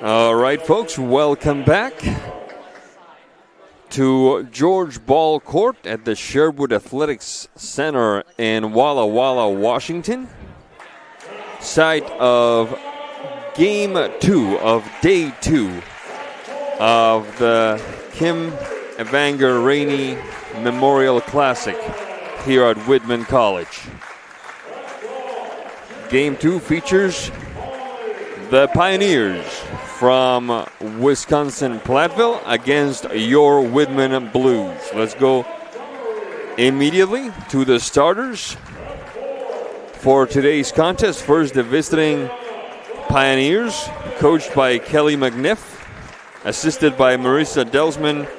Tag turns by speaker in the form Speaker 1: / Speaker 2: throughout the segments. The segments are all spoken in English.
Speaker 1: All right, folks, welcome back to George Ball Court at the Sherwood Athletics Center in Walla Walla, Washington. Site of Game 2 of Day 2 of the Kim Evander Rainey Memorial Classic here at Whitman College. Game 2 features the Pioneers from Wisconsin Platteville against your Whitman Blues. Let's go immediately to the starters for today's contest. First, the visiting Pioneers, coached by Kelly McNiff, assisted by Marissa Delsman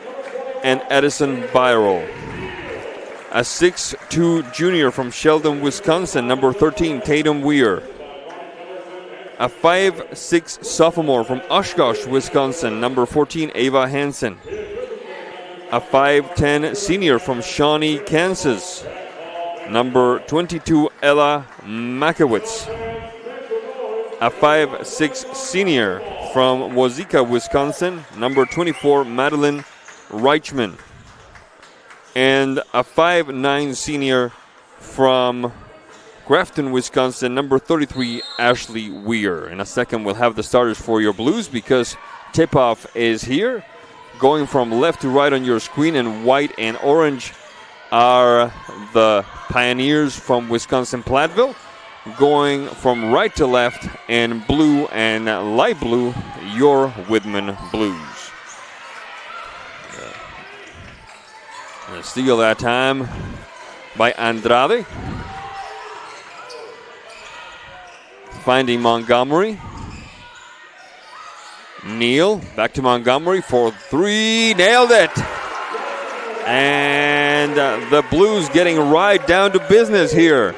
Speaker 1: and Edison Byro. A 6'2 junior from Sheldon, Wisconsin, number 13, Tatum Weir. A 5'6 sophomore from Oshkosh, Wisconsin, number 14, Ava Hansen. A 5'10 senior from Shawnee, Kansas, number 22, Ella Makowitz. A 5'6 senior from Waukesha, Wisconsin, number 24, Madeline Reichman. And a 5'9 senior from Grafton, Wisconsin, number 33, Ashley Weir. In a second, we'll have the starters for your Blues because tip-off is here. Going from left to right on your screen, and white and orange are the Pioneers from Wisconsin Platteville. Going from right to left, and blue and light blue, your Whitman Blues. A steal that time by Andrade. Finding Montgomery. Neal back to Montgomery for three. Nailed it. And the Blues getting right down to business here.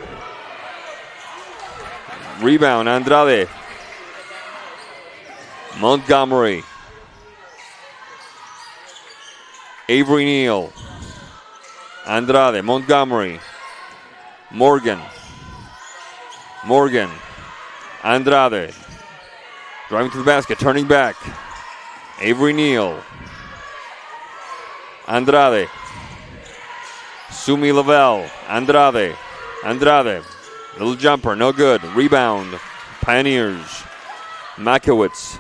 Speaker 1: Rebound, Andrade. Montgomery. Avery Neal. Andrade, Montgomery, Morgan, Andrade, driving to the basket, turning back, Avery Neal, Andrade, Sumi Lavelle, Andrade, little jumper, no good, rebound, Pioneers, Makowitz,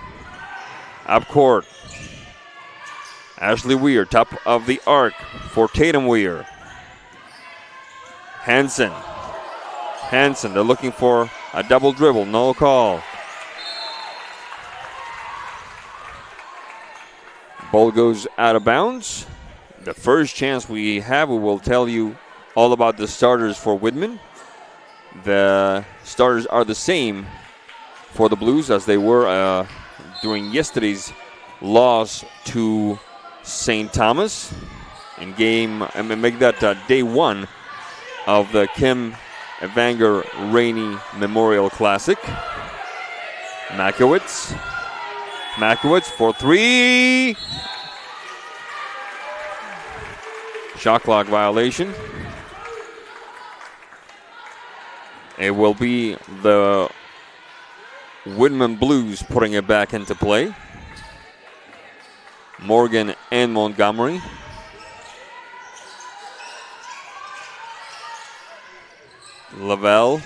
Speaker 1: up court, Ashley Weir, top of the arc for Tatum Weir. Hansen, they're looking for a double dribble, no call. Ball goes out of bounds. The first chance we have, we will tell you all about the starters for Whitman. The starters are the same for the Blues as they were during yesterday's loss to St. Thomas in game, make that day one of the Kim Evander Rainey Memorial Classic. Makowitz for three. Shot clock violation. It will be the Whitman Blues putting it back into play. Morgan and Montgomery. Lavelle.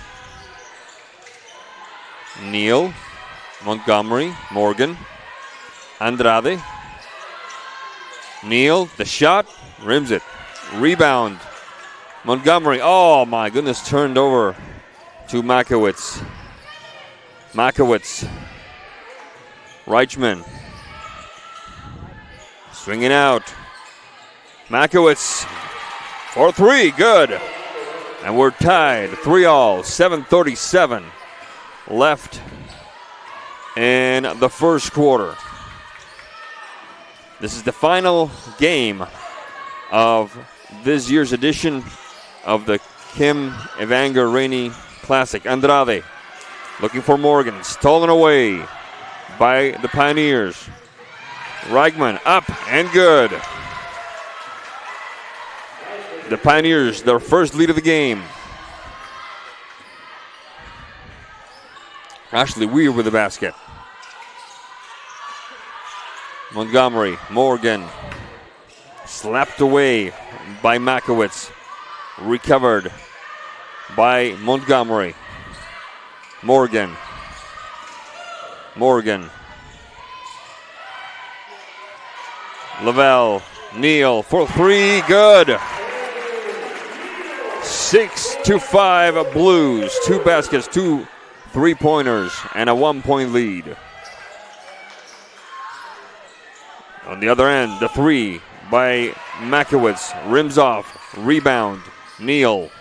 Speaker 1: Neal. Montgomery. Morgan. Andrade. Neal, the shot, rims it. Rebound. Montgomery, oh my goodness, turned over to Makowitz. Reichman. Swinging out. Makowitz for three, good. And we're tied, 3-all, 7:37 left in the first quarter. This is the final game of this year's edition of the Kim Evander Rainey Classic. Andrade looking for Morgan, stolen away by the Pioneers. Reichman up and good. The Pioneers, their first lead of the game. Ashley Weir with the basket. Montgomery, Morgan. Slapped away by Makowitz. Recovered by Montgomery. Morgan. Lavelle, Neal for three, good. 6-5 Blues. 2 baskets, 2 3-pointers, and a 1-point lead. On the other end, the three by Makowitz. Rims off, rebound. Neal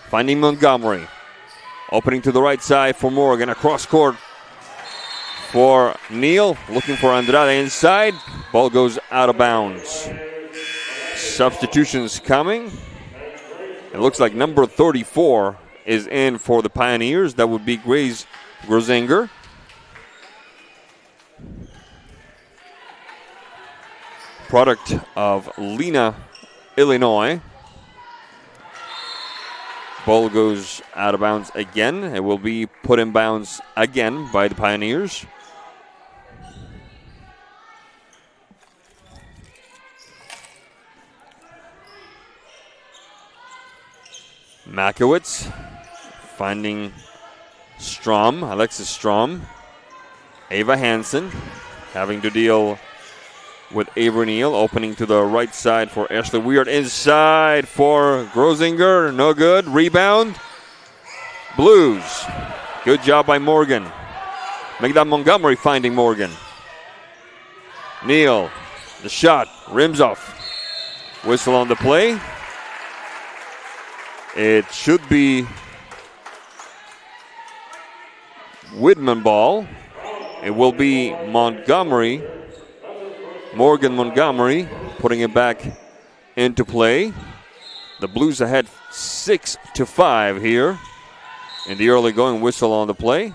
Speaker 1: finding Montgomery. Opening to the right side for Morgan. Across court for Neal. Looking for Andrade inside. Ball goes out of bounds. Substitutions coming. It looks like number 34 is in for the Pioneers. That would be Grace Grozinger. Product of Lena, Illinois. Ball goes out of bounds again. It will be put in bounds again by the Pioneers. Makowitz finding Strom, Alexis Strom. Ava Hansen having to deal with Avery Neal, opening to the right side for Ashley Weird. Inside for Grozinger, no good. Rebound. Blues. Good job by Morgan. Make that Montgomery finding Morgan. Neal, the shot, rims off. Whistle on the play. It should be Whitman ball. It will be Montgomery. Morgan Montgomery putting it back into play. The Blues ahead 6-5 here in the early going. Whistle on the play.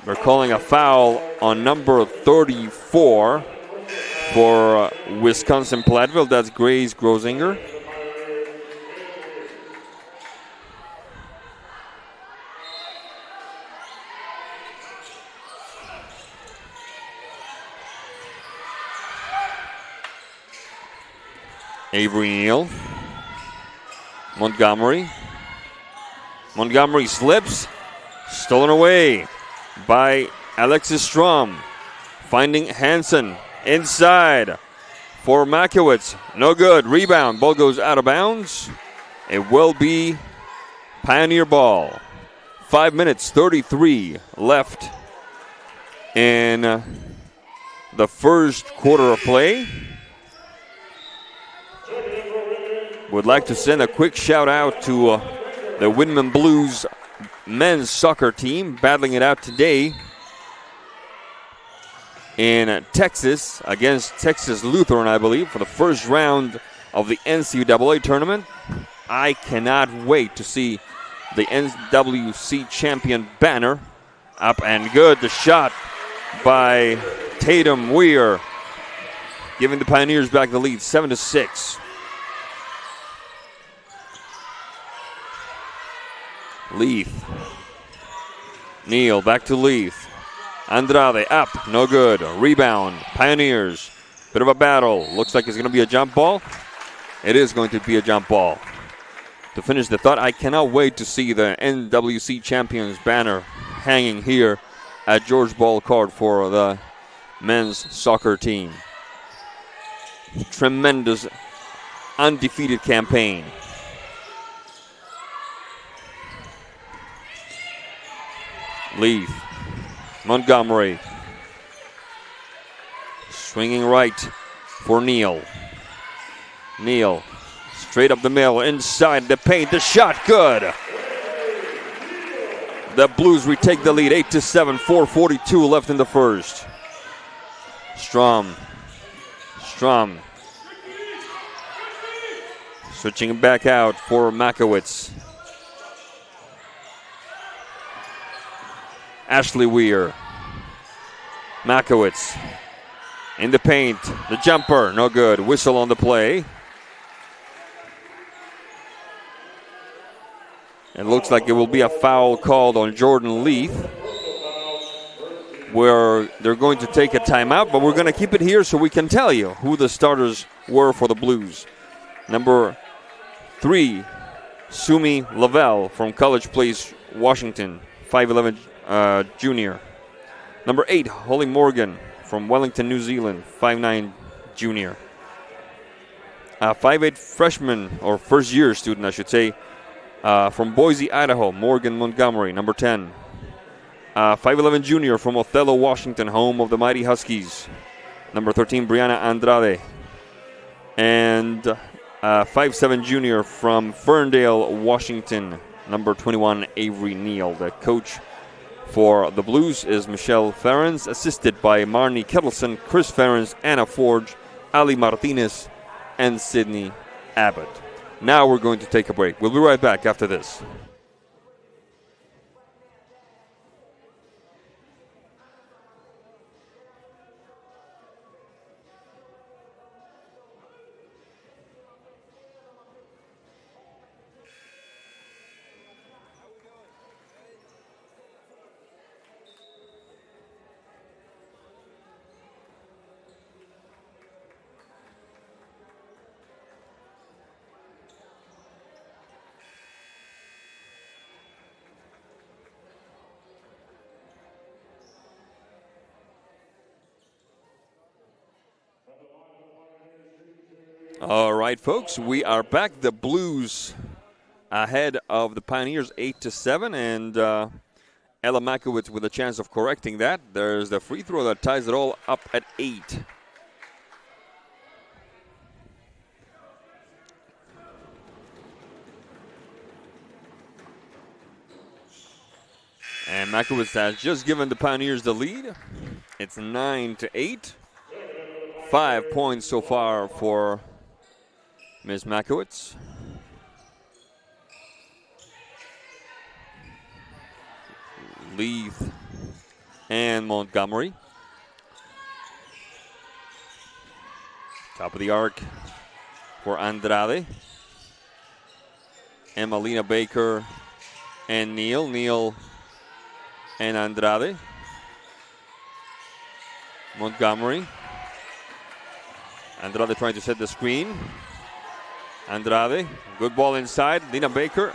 Speaker 1: They're calling a foul on number 34 for Wisconsin Platteville. That's Grace Grozinger. Avery Neal. Montgomery. Montgomery slips. Stolen away by Alexis Strom. Finding Hansen inside for Makowitz. No good. Rebound. Ball goes out of bounds. It will be Pioneer ball. 5 minutes, 33 left in the first quarter of play. Would like to send a quick shout out to the Whitman Blues men's soccer team battling it out today in Texas against Texas Lutheran, I believe, for the first round of the NCAA tournament. I cannot wait to see the NWC champion banner up and good. The shot by Tatum Weir giving the Pioneers back the lead 7-6. Leith. Neal back to Leith. Andrade up, no good. Rebound, Pioneers. Bit of a battle. Looks like it's going to be a jump ball. It is going to be a jump ball. To finish the thought, I cannot wait to see the NWC champions banner hanging here at George Ball Court for the men's soccer team. Tremendous undefeated campaign. Leith. Montgomery. Swinging right for Neal. Neal. Straight up the middle. Inside the paint. The shot. Good. The Blues retake the lead. 8-7. 4:42 left in the first. Strom. Switching it back out for Makowitz. Ashley Weir. Makowitz in the paint. The jumper, no good. Whistle on the play. It looks like it will be a foul called on Jordan Leith. where they're going to take a timeout, but we're going to keep it here so we can tell you who the starters were for the Blues. Number 3, Sumi Lavelle from College Place, Washington, 5'11" junior. Number 8, Holly Morgan from Wellington, New Zealand, 5'9" junior. 5'8" freshman, or first-year student, I should say, from Boise, Idaho, Morgan Montgomery, number 10. 5'11" junior from Othello, Washington, home of the Mighty Huskies, number 13, Brianna Andrade. And 5'7" junior from Ferndale, Washington, number 21, Avery Neal. The coach for the Blues is Michelle Ferens, assisted by Marnie Kettleson, Chris Ferens, Anna Forge, Ali Martinez, and Sydney Abbott. Now we're going to take a break. We'll be right back after this. All right, folks, we are back. The Blues ahead of the Pioneers 8-7, and Ella Makowitz with a chance of correcting that. There's the free throw that ties it all up at 8. And Makowitz has just given the Pioneers the lead. It's 9-8. 5 points so far for Ms. Makowitz. Leith and Montgomery. Top of the arc for Andrade. Emelina Baker and Neal. Neal and Andrade. Montgomery. Andrade trying to set the screen. Andrade, good ball inside. Lena Baker.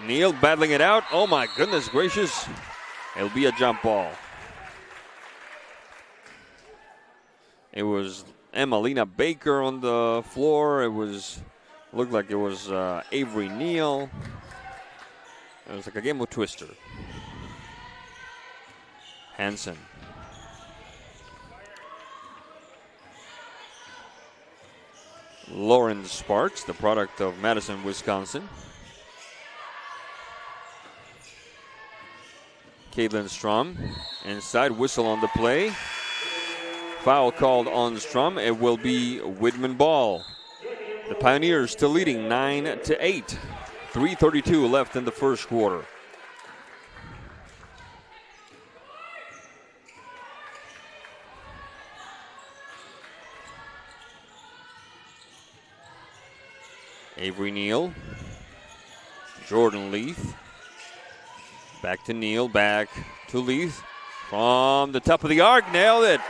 Speaker 1: Neal battling it out. Oh my goodness gracious. It'll be a jump ball. It was Emelina Baker on the floor. Looked like it was Avery Neal. It was like a game of Twister. Hansen. Lauren Sparks, the product of Madison, Wisconsin. Caitlin Strom inside, whistle on the play. Foul called on Strom. It will be Whitman ball. The Pioneers still leading 9-8. 3:32 left in the first quarter. Avery Neal, Jordan Leith, back to Neal, back to Leith, from the top of the arc, nailed it.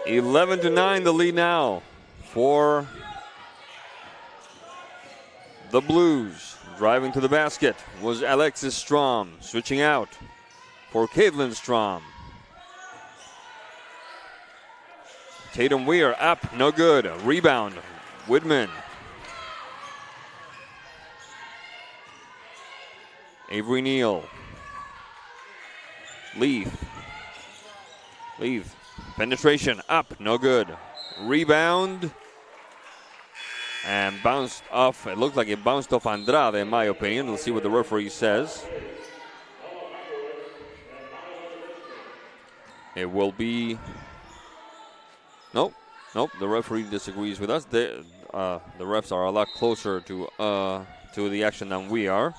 Speaker 1: 11-9 the lead now for the Blues. Driving to the basket was Alexis Strom, switching out for Caitlin Strom. Tatum Weir up, no good. Rebound, Whitman. Avery Neal. Leith. Penetration up, no good. Rebound. And bounced off. It looked like it bounced off Andrade, in my opinion. We'll see what the referee says. It will be... Nope. The referee disagrees with us. The refs are a lot closer to the action than we are.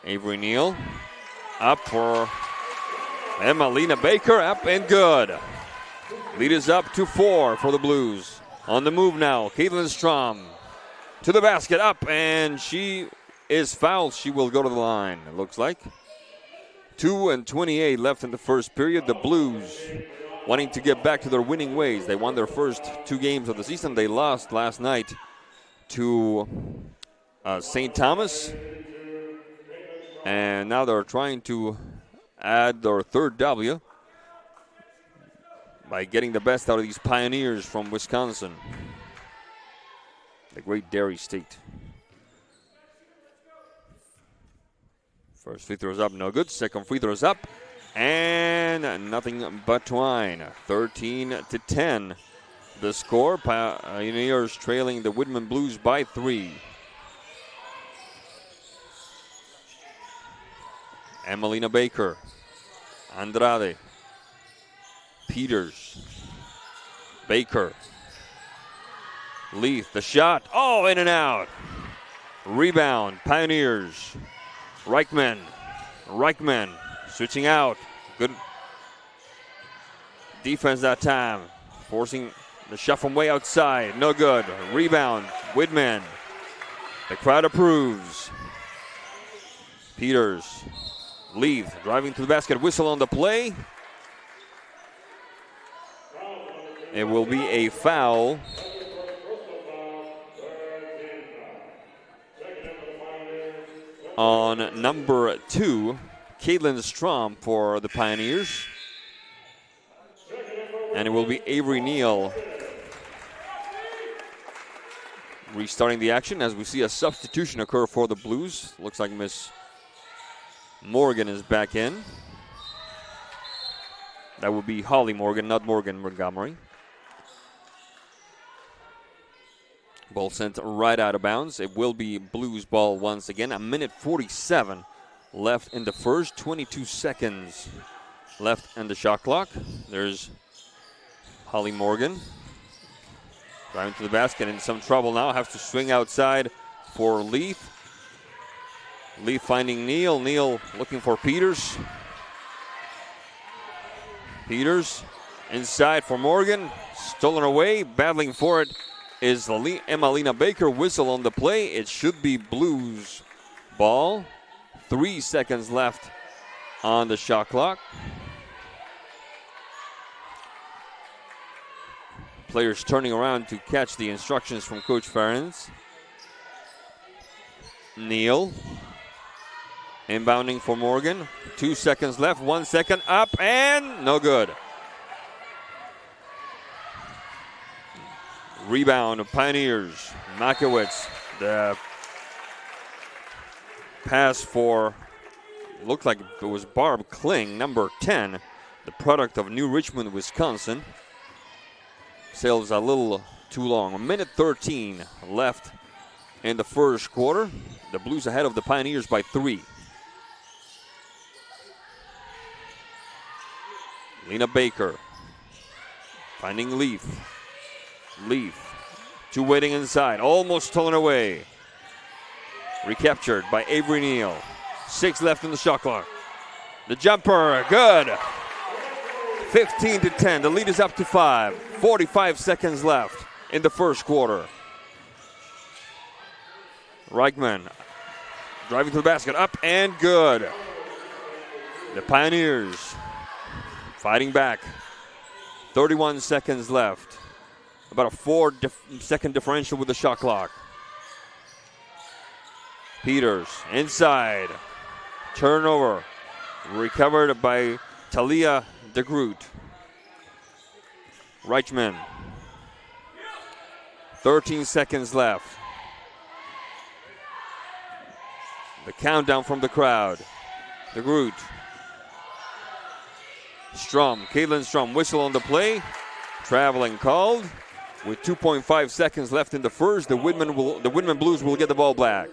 Speaker 1: Avery Neal up for Emelina Baker, up and good. Lead is up to 4 for the Blues. On the move now, Caitlin Strom to the basket, up, and she is fouled. She will go to the line, it looks like. 2:28 left in the first period. The Blues wanting to get back to their winning ways. They won their first 2 games of the season. They lost last night to St. Thomas. And now they're trying to add their 3rd W by getting the best out of these Pioneers from Wisconsin, the great Dairy State. First free throw's up, no good. Second free throw's up, and nothing but twine. 13-10. The score. Pioneers trailing the Whitman Blues by 3. Emelina Baker, Andrade, Peters, Baker, Leith, the shot, oh, in and out. Rebound, Pioneers. Reichman, switching out. Good defense that time. Forcing the shot from way outside, no good. Rebound, Whitman. The crowd approves. Peters, Leith driving to the basket, whistle on the play. It will be a foul. On number 2, Caitlin Strom for the Pioneers. And it will be Avery Neal restarting the action as we see a substitution occur for the Blues. Looks like Miss Morgan is back in. That would be Holly Morgan, not Morgan Montgomery. Ball sent right out of bounds. It will be Blues ball once again. 1:47 left in the first. 22 seconds left in the shot clock. There's Holly Morgan driving to the basket, in some trouble now. Has to swing outside for Leith. Leith finding Neal. Neal looking for Peters. Peters inside for Morgan. Stolen away. Battling for it is Emelina Baker. Whistle on the play. It should be Blues ball. 3 seconds left on the shot clock. Players turning around to catch the instructions from Coach Ferens. Neal inbounding for Morgan. 2 seconds left. 1 second up and no good. Rebound of Pioneers. Makowitz. The pass for, looked like it was Barb Kling, number 10, the product of New Richmond, Wisconsin. Sails a little too long. 1:13 left in the first quarter. The Blues ahead of the Pioneers by 3. Lena Baker finding Leith. Leith, 2 waiting inside, almost stolen away. Recaptured by Avery Neal. 6 left in the shot clock. The jumper, good. 15-10, the lead is up to 5. 45 seconds left in the first quarter. Reichman driving to the basket, up and good. The Pioneers fighting back. 31 seconds left. About a 4-second differential with the shot clock. Peters inside. Turnover. Recovered by Talia DeGroot. Reichman. 13 seconds left. The countdown from the crowd. DeGroot. Strom. Caitlin Strom. Whistle on the play. Traveling called. With 2.5 seconds left in the first, the Whitman Blues will get the ball back.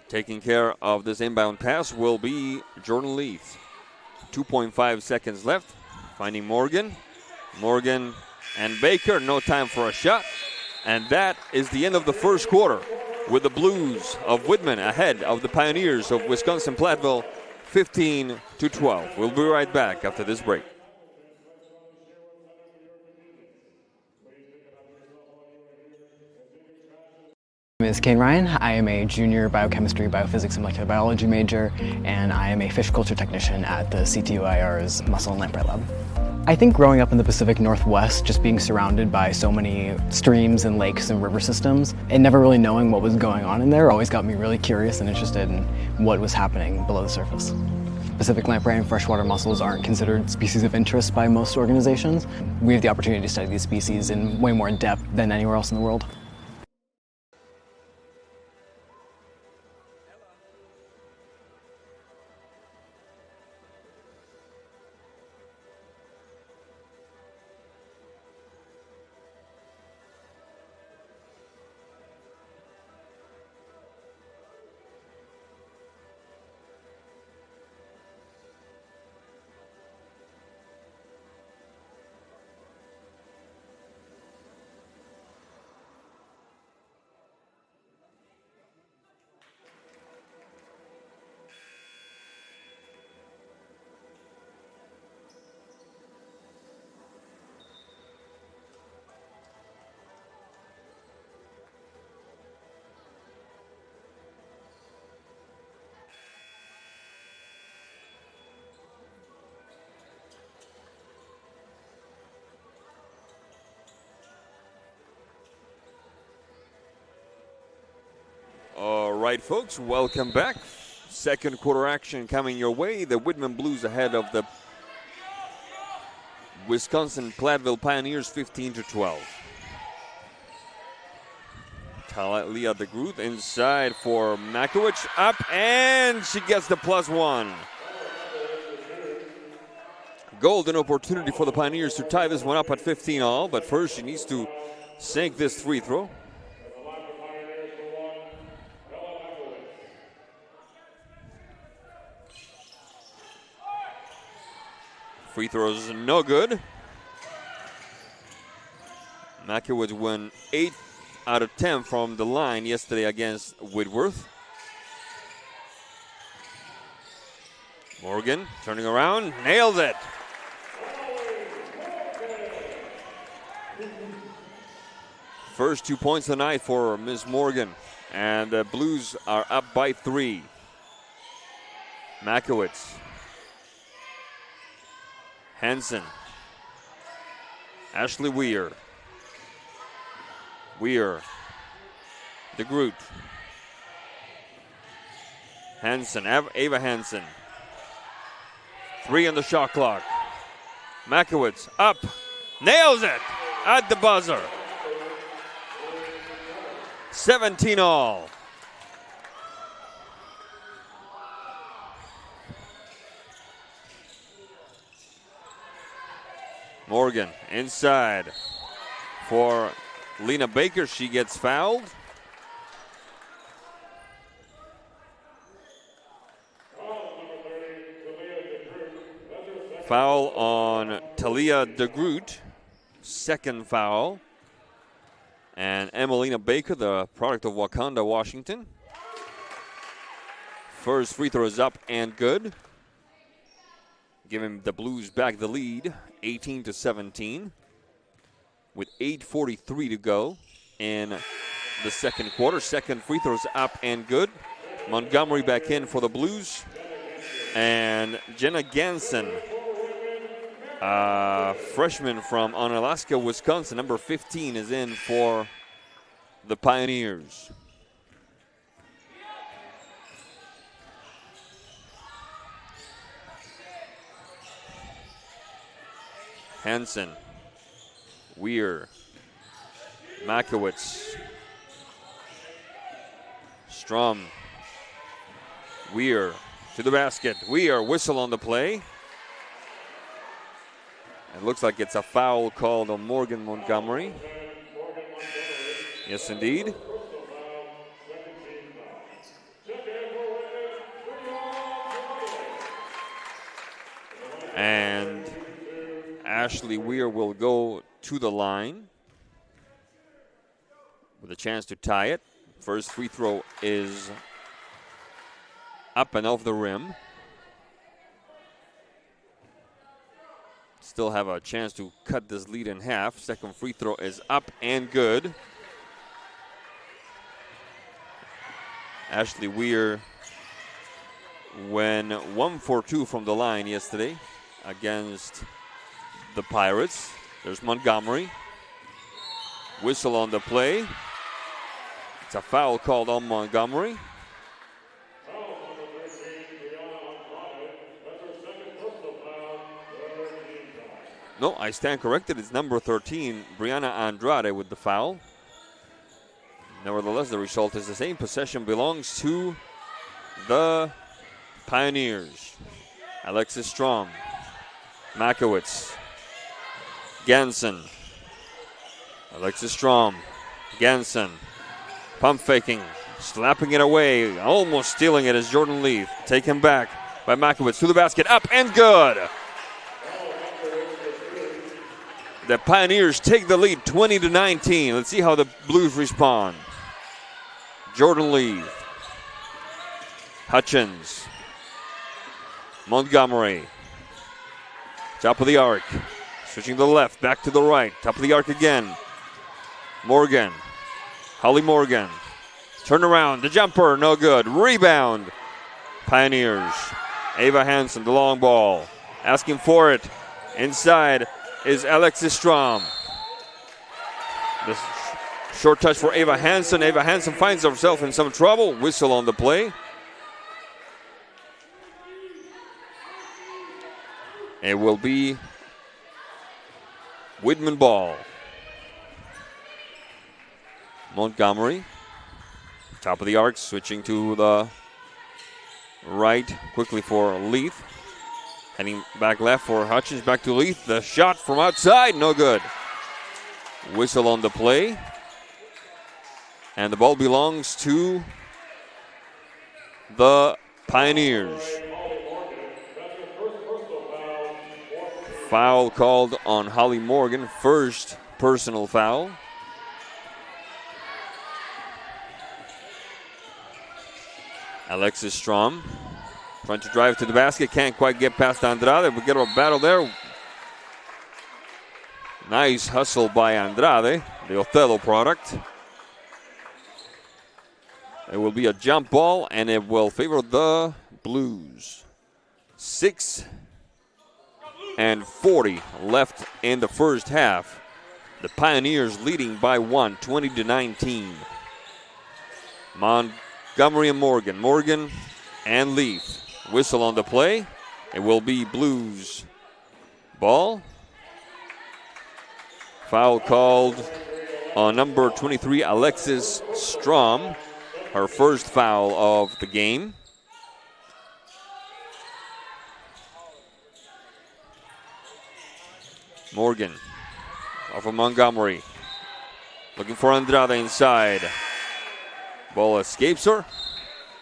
Speaker 1: Taking care of this inbound pass will be Jordan Leith. 2.5 seconds left. Finding Morgan. Morgan and Baker. No time for a shot. And that is the end of the first quarter, with the Blues of Whitman ahead of the Pioneers of Wisconsin Platteville 15-12. We'll be right back after this break.
Speaker 2: My name is Kane Ryan. I am a junior biochemistry, biophysics, and molecular biology major, and I am a fish culture technician at the CTUIR's Mussel and Lamprey Lab. I think growing up in the Pacific Northwest, just being surrounded by so many streams and lakes and river systems, and never really knowing what was going on in there always got me really curious and interested in what was happening below the surface. Pacific lamprey and freshwater mussels aren't considered species of interest by most organizations. We have the opportunity to study these species in way more depth than anywhere else in the world.
Speaker 1: All right, folks, welcome back. Second quarter action coming your way. The Whitman Blues ahead of the Wisconsin Platteville Pioneers 15-12. Talia DeGroot inside for Makowicz, up, and she gets the +1. Golden opportunity for the Pioneers to tie this one up at 15-all, but first she needs to sink this free throw. Free throws no good. Makowicz won 8 out of 10 from the line yesterday against Whitworth. Morgan turning around, nails it. First 2 points tonight for Ms. Morgan, and the Blues are up by 3. Makowicz. Hansen. Ashley Weir. Weir. DeGroot. Hansen. Ava Hansen. 3 on the shot clock. Makowicz up. Nails it at the buzzer. 17-all. Morgan inside for Lena Baker. She gets fouled. Foul on Talia DeGroot. Second foul. And Emelina Baker, the product of Wakanda, Washington. First free throw is up and good, giving the Blues back the lead, 18-17, with 8:43 to go in the second quarter. Second free throw is up and good. Montgomery back in for the Blues. And Jenna Ganson, freshman from Onalaska, Wisconsin, number 15, is in for the Pioneers. Hansen, Weir, Makowicz, Strum, Weir to the basket. Weir, whistle on the play. It looks like it's a foul called on Morgan Montgomery. Yes, indeed. And Ashley Weir will go to the line with a chance to tie it. First free throw is up and off the rim. still have a chance to cut this lead in half. Second free throw is up and good. Ashley Weir went 1 for 2 from the line yesterday against the Pirates. There's Montgomery. Whistle on the play. It's a foul called on Montgomery. No, I stand corrected. It's number 13, Brianna Andrade, with the foul. Nevertheless, the result is the same. Possession belongs to the Pioneers. Alexis Strom, Makowitz, Ganson, Alexis Strom, Ganson, pump faking, slapping it away, almost stealing it as Jordan Leith. Taken back by Makowitz to the basket, up and good. The Pioneers take the lead 20-19. Let's see how the Blues respond. Jordan Leith, Hutchins, Montgomery, top of the arc, switching to the left, back to the right, top of the arc again. Morgan, Holly Morgan, turn around, the jumper, no good. Rebound, Pioneers. Ava Hansen, the long ball, asking for it. Inside is Alexis Strom. The short touch for Ava Hansen. Ava Hansen finds herself in some trouble. Whistle on the play. It will be Whitman ball. Montgomery, top of the arc, switching to the right quickly for Leith. Heading back left for Hutchins, back to Leith. The shot from outside, no good. Whistle on the play. And the ball belongs to the Pioneers. Foul called on Holly Morgan, first personal foul. Alexis Strom trying to drive to the basket, can't quite get past Andrade. We get a battle there. Nice hustle by Andrade, the Othello product. It will be a jump ball, and it will favor the Blues. 6:40 left in the first half. The Pioneers leading by 1, 20-19. Montgomery and Morgan. Morgan and Leith. Whistle on the play. It will be Blues ball. Foul called on number 23, Alexis Strom. Her first foul of the game. Morgan off of Montgomery. Looking for Andrade inside. Ball escapes her.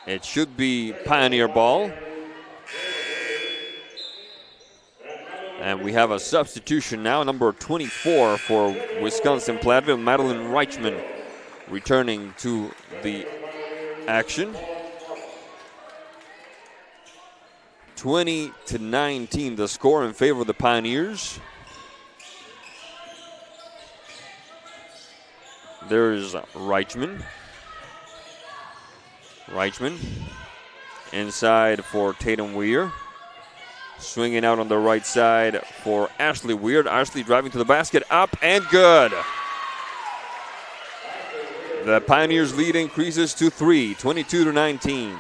Speaker 1: It should be Pioneer ball. And we have a substitution now, number 24 for Wisconsin Platteville, Madeline Reichman, returning to the action. 20-19 the score in favor of the Pioneers. There's Reichman. Reichman inside for Tatum Weir. Swinging out on the right side for Ashley Weir. Ashley driving to the basket, up and good. The Pioneers' lead increases to 3, 22-19.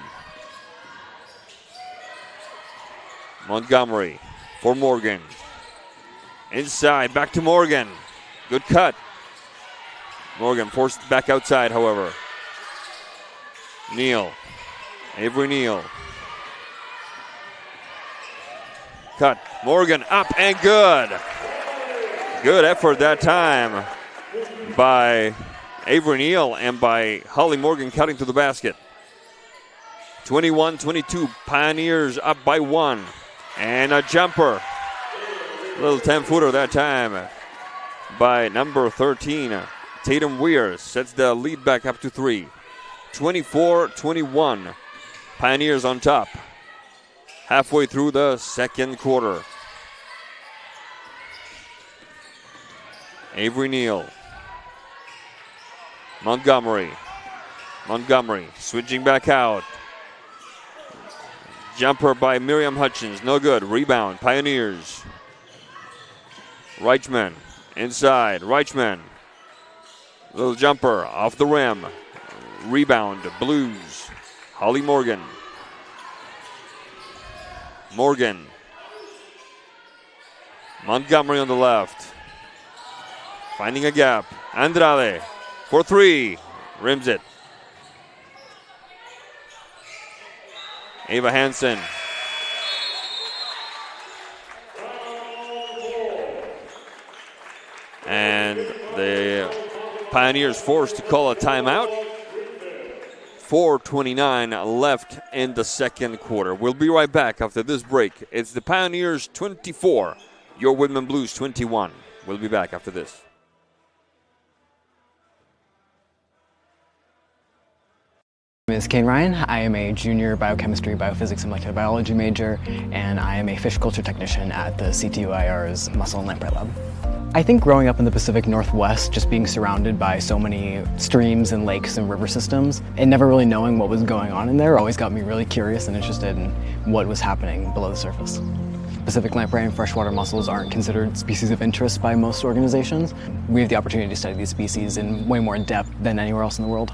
Speaker 1: Montgomery for Morgan. Inside, back to Morgan. Good cut. Morgan forced back outside, however. Neal. Avery Neal. Cut. Morgan up and good. Good effort that time by Avery Neal and by Holly Morgan cutting to the basket. 21-22. Pioneers up by 1. And a jumper. A little 10-footer that time by number 13. Tatum Weir sets the lead back up to 3. 24-21. Pioneers on top. Halfway through the second quarter. Avery Neal. Montgomery. Montgomery switching back out. Jumper by Miriam Hutchins. No good. Rebound. Pioneers. Reichman inside. Reichman. Little jumper off the rim. Rebound. Blues. Holly Morgan. Morgan. Montgomery on the left. Finding a gap. Andrade for three. Rims it. Ava Hansen. And the Pioneers forced to call a timeout. 4:29 left in the second quarter. We'll be right back after this break. It's the Pioneers 24, your Whitman Blues 21. We'll be back after this.
Speaker 2: My name is Kane Ryan. I am a junior biochemistry, biophysics, and molecular biology major, and I am a fish culture technician at the CTUIR's Mussel and Lamprey Lab. I think growing up in the Pacific Northwest, just being surrounded by so many streams and lakes and river systems, and never really knowing what was going on in there always got me really curious and interested in what was happening below the surface. Pacific lamprey and freshwater mussels aren't considered species of interest by most organizations. We have the opportunity to study these species in way more depth than anywhere else in the world.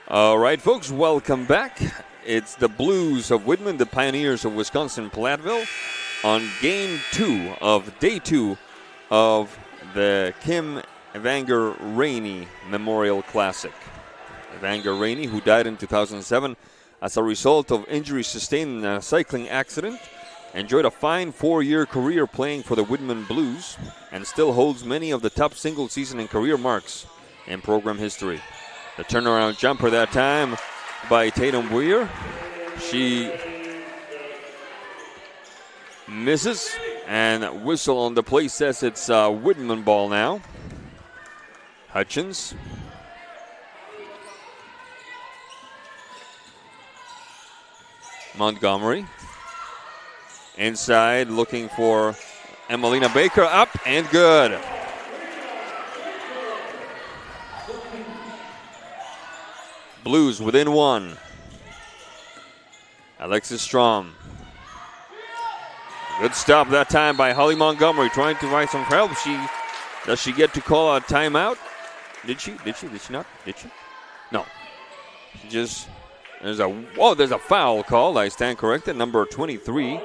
Speaker 1: All right, folks, welcome back. It's the Blues of Whitman, the Pioneers of Wisconsin Platteville, on game 2 of day 2 of the Kim Evanger Rainey Memorial Classic. Evanger Rainey, who died in 2007 as a result of injuries sustained in a cycling accident, enjoyed a fine 4-year career playing for the Whitman Blues and still holds many of the top single season and career marks in program history. The turnaround jumper that time by Tatum Weir. She misses, and whistle on the play says it's Whitman ball now. Hutchins. Montgomery. Inside looking for Emelina Baker. Up and good. Blues within 1. Alexis Strom. Good stop that time by Holly Montgomery, trying to find some help. Does she get to call a timeout? Did she? Did she not? Did she? No. There's a foul call. I stand corrected. Number 23,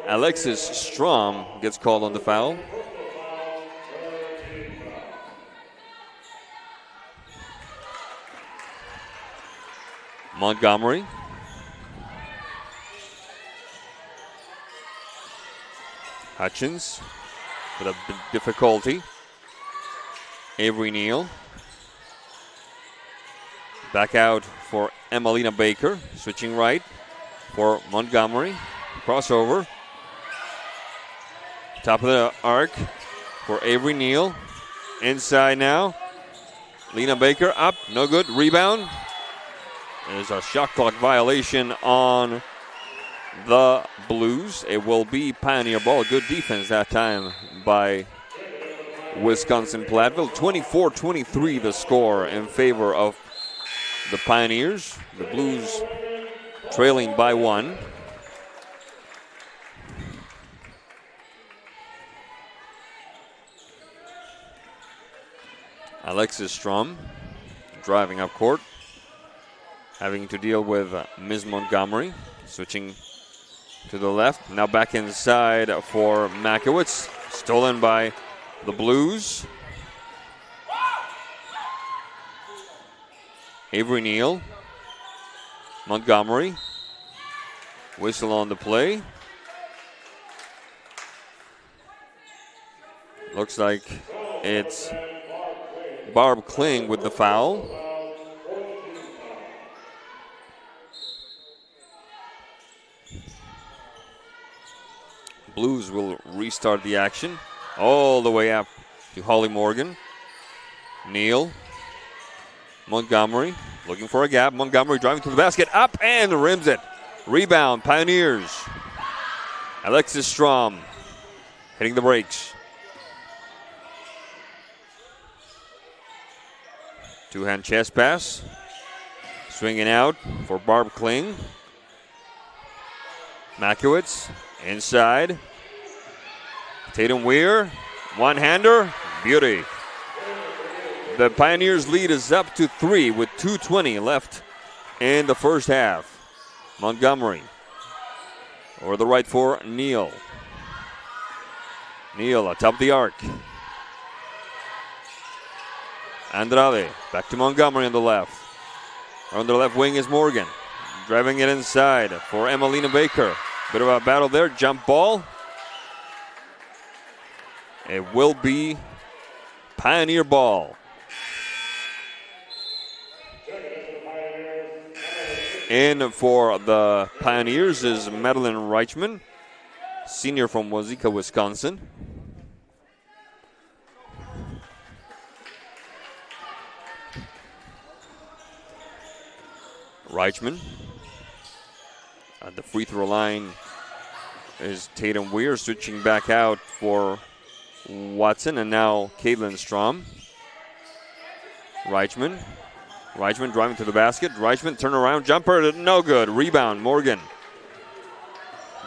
Speaker 1: Alexis Strom gets called on the foul. Montgomery. Hutchins with a big difficulty. Avery Neal. Back out for Emelina Baker. Switching right for Montgomery. Crossover. Top of the arc for Avery Neal. Inside now. Lena Baker up. No good. Rebound. There's a shot clock violation on the Blues. It will be Pioneer ball. Good defense that time by Wisconsin Platteville. 24-23 the score in favor of the Pioneers. The Blues trailing by 1. Alexis Strom driving up court, having to deal with Ms. Montgomery. Switching to the left. Now back inside for Makowitz. Stolen by the Blues. Avery Neal. Montgomery. Whistle on the play. Looks like it's Barb Kling with the foul. Blues will restart the action all the way up to Holly Morgan. Neal. Montgomery looking for a gap. Montgomery driving to the basket. Up and rims it. Rebound, Pioneers. Alexis Strom hitting the brakes. Two-hand chest pass. Swinging out for Barb Kling. Makowitz inside. Tatum Weir, one-hander, beauty. The Pioneers lead is up to 3 with 2:20 left in the first half. Montgomery over the right for Neal. Neal atop the arc. Andrade back to Montgomery on the left. On the left wing is Morgan. Driving it inside for Emelina Baker. Bit of a battle there. Jump ball. It will be Pioneer ball. In for the Pioneers is Madeline Reichman, senior from Waukesha, Wisconsin. Reichman at the free throw line is Tatum Weir, switching back out for Watson, and now Caitlin Strom. Reichman driving to the basket. Reichman turnaround jumper, no good. Rebound, Morgan.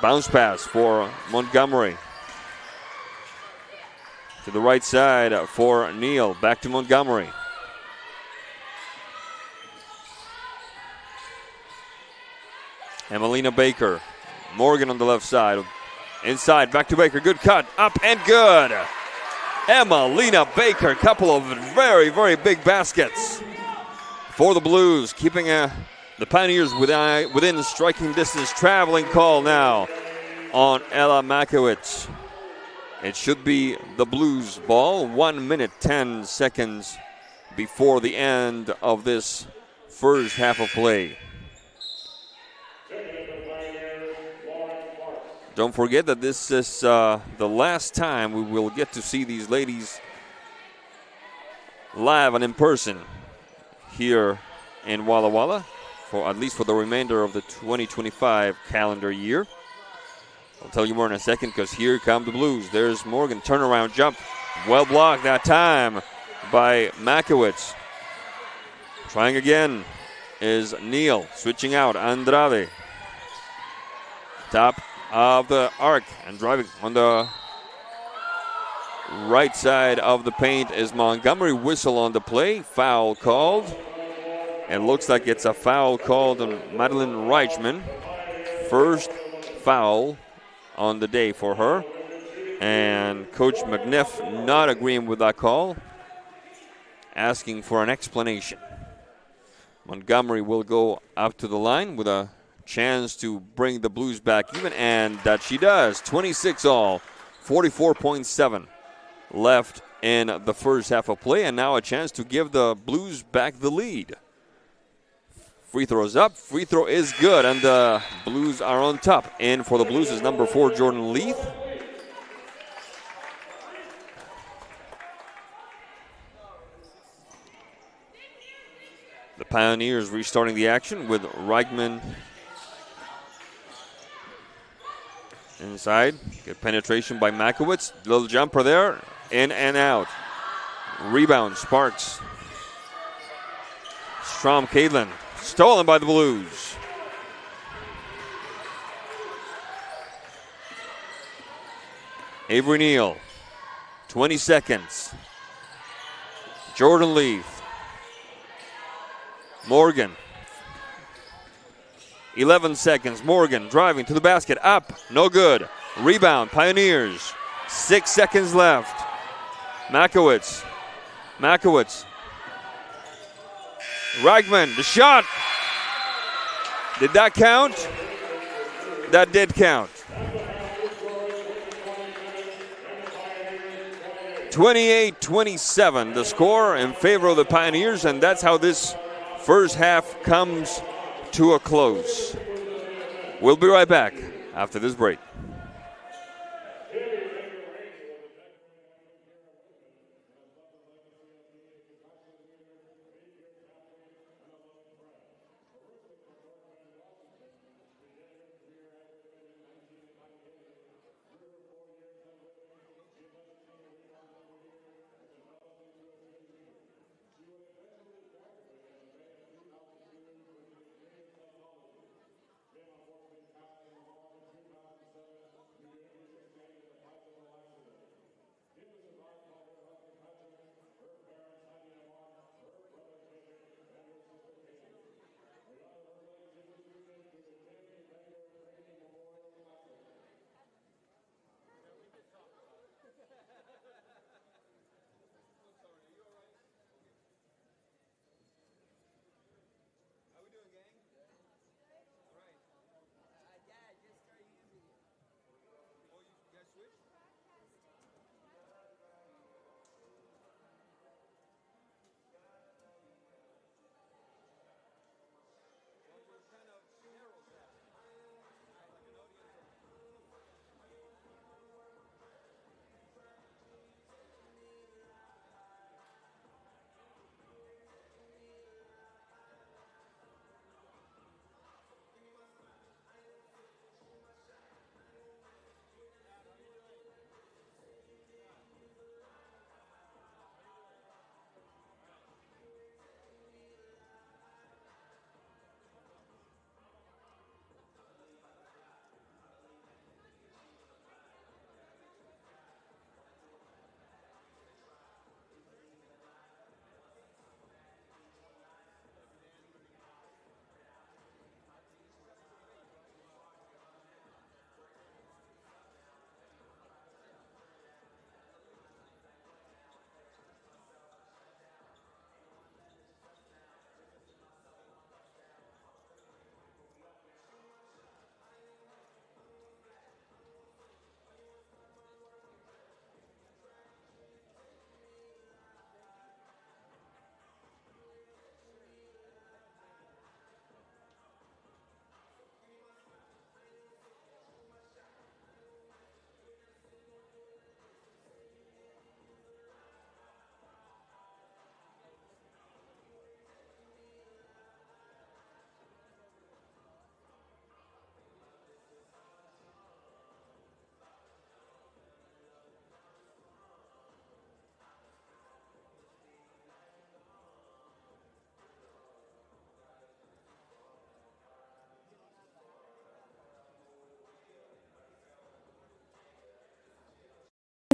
Speaker 1: Bounce pass for Montgomery. To the right side for Neal. Back to Montgomery. Emelina Baker. Morgan on the left side. Inside, back to Baker. Good cut. Up and good. Emelina Baker. Couple of very, very big baskets for the Blues. Keeping the Pioneers within striking distance. Traveling call now on Ella Makowitz. It should be the Blues ball. 1 minute, 10 seconds before the end of this first half of play. Don't forget that this is the last time we will get to see these ladies live and in person here in Walla Walla, for at least for the remainder of the 2025 calendar year. I'll tell you more in a second, because here come the Blues. There's Morgan, turnaround jump, well blocked that time by Makowitz. Trying again is Neal, switching out, Andrade. Top of the arc and driving on the right side of the paint is Montgomery. Whistle on the play, foul called. It looks like it's a foul called on Madeline Reichman. First foul on the day for her. And Coach McNiff not agreeing with that call, asking for an explanation. Montgomery will go up to the line with a chance to bring the Blues back even, and that she does. 26 all, 44.7 left in the first half of play, and now a chance to give the Blues back the lead. Free throws up, free throw is good, and the Blues are on top. In for the Blues is number 4, Jordan Leith. The Pioneers restarting the action with Reichman inside. Good penetration by Makowitz. Little jumper there. In and out. Rebound, Sparks. Strom, Caitlin. Stolen by the Blues. Avery Neal. 20 seconds. Jordan Leith. Morgan. 11 seconds. Morgan driving to the basket. Up. No good. Rebound. Pioneers. 6 seconds left. Makowitz. Reichman. The shot. Did that count? That did count. 28-27, the score in favor of the Pioneers, and that's how this first half comes to a close. We'll be right back after this break.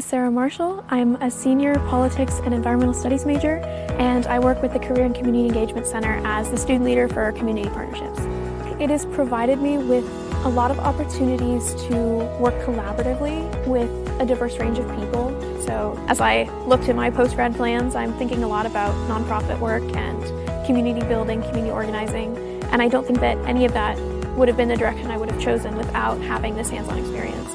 Speaker 3: Sarah Marshall. I'm a senior politics and environmental studies major, and I work with the Career and Community Engagement Center as the student leader for community partnerships. It has provided me with a lot of opportunities to work collaboratively with a diverse range of people. So as I look to my post-grad plans, I'm thinking a lot about nonprofit work and community building, community organizing, and I don't think that any of that would have been the direction I would have chosen without having this hands-on experience.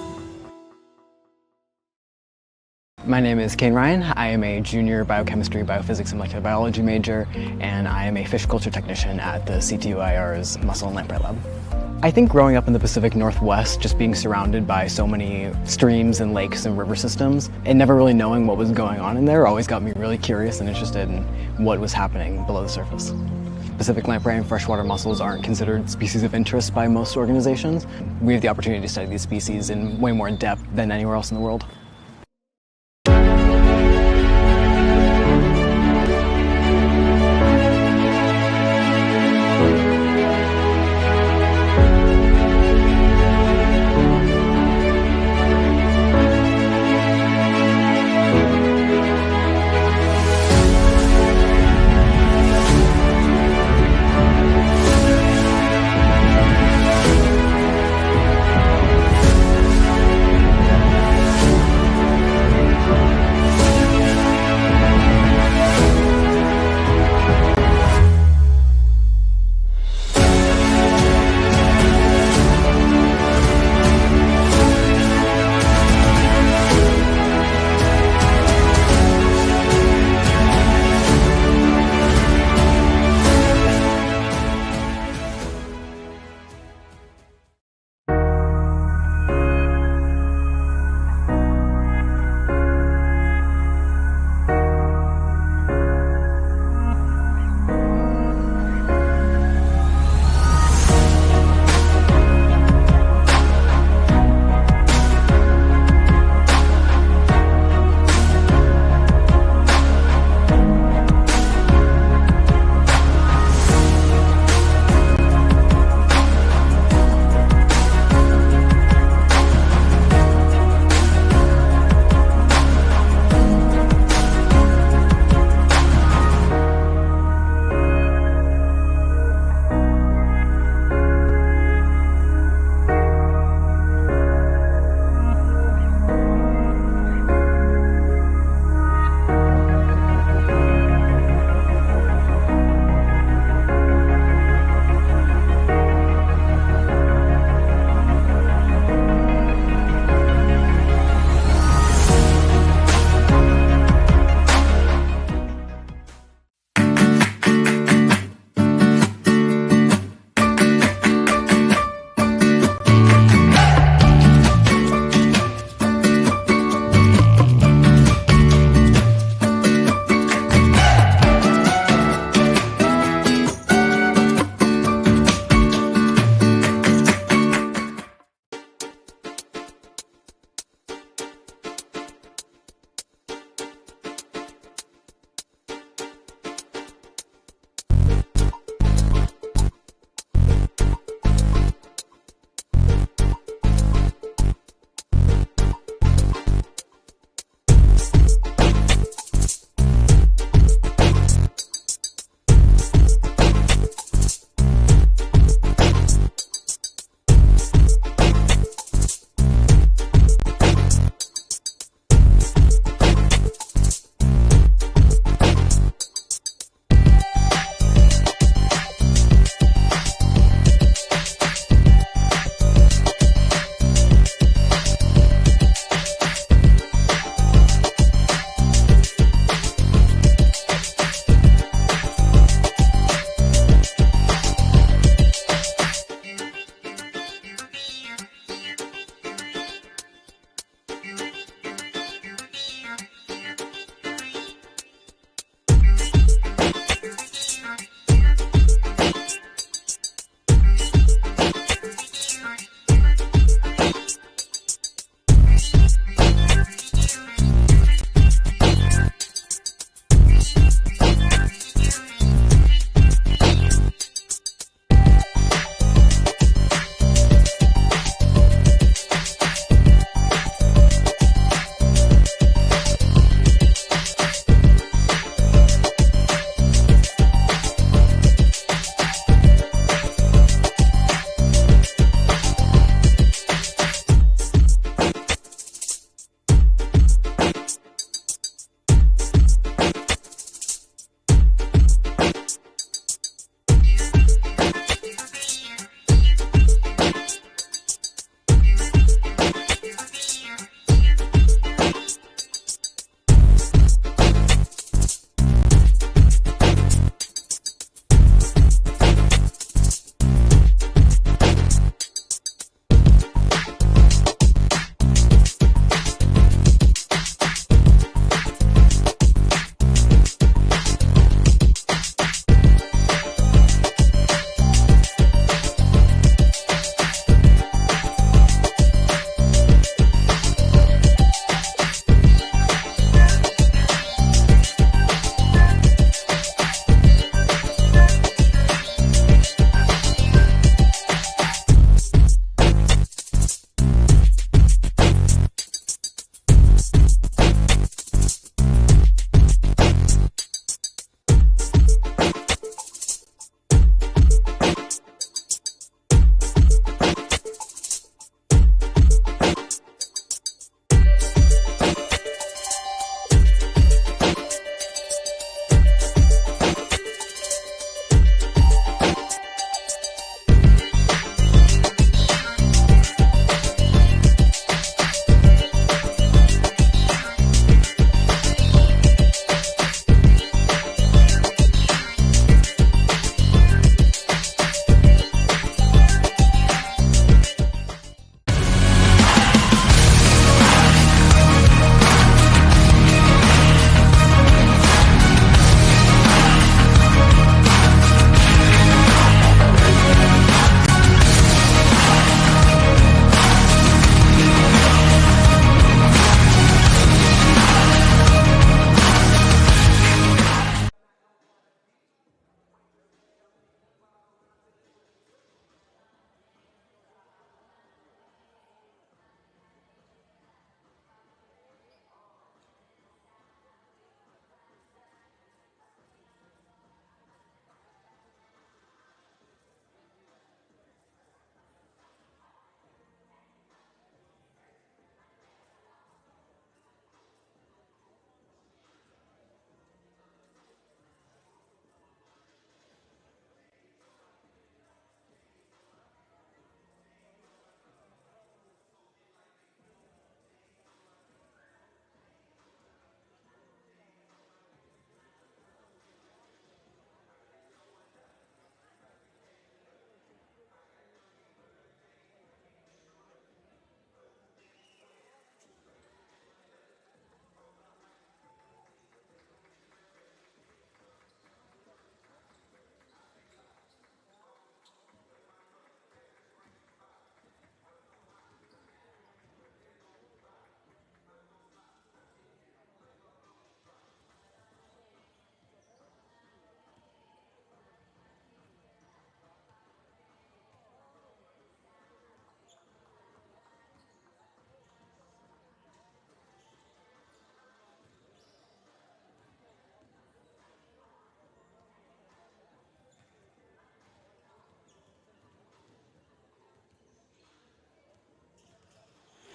Speaker 2: My name is Kane Ryan. I am a junior biochemistry, biophysics, and molecular biology major, and I am a fish culture technician at the CTUIR's Mussel and Lamprey Lab. I think growing up in the Pacific Northwest, just being surrounded by so many streams and lakes and river systems, and never really knowing what was going on in there always got me really curious and interested in what was happening below the surface. Pacific lamprey and freshwater mussels aren't considered species of interest by most organizations. We have the opportunity to study these species in way more depth than anywhere else in the world.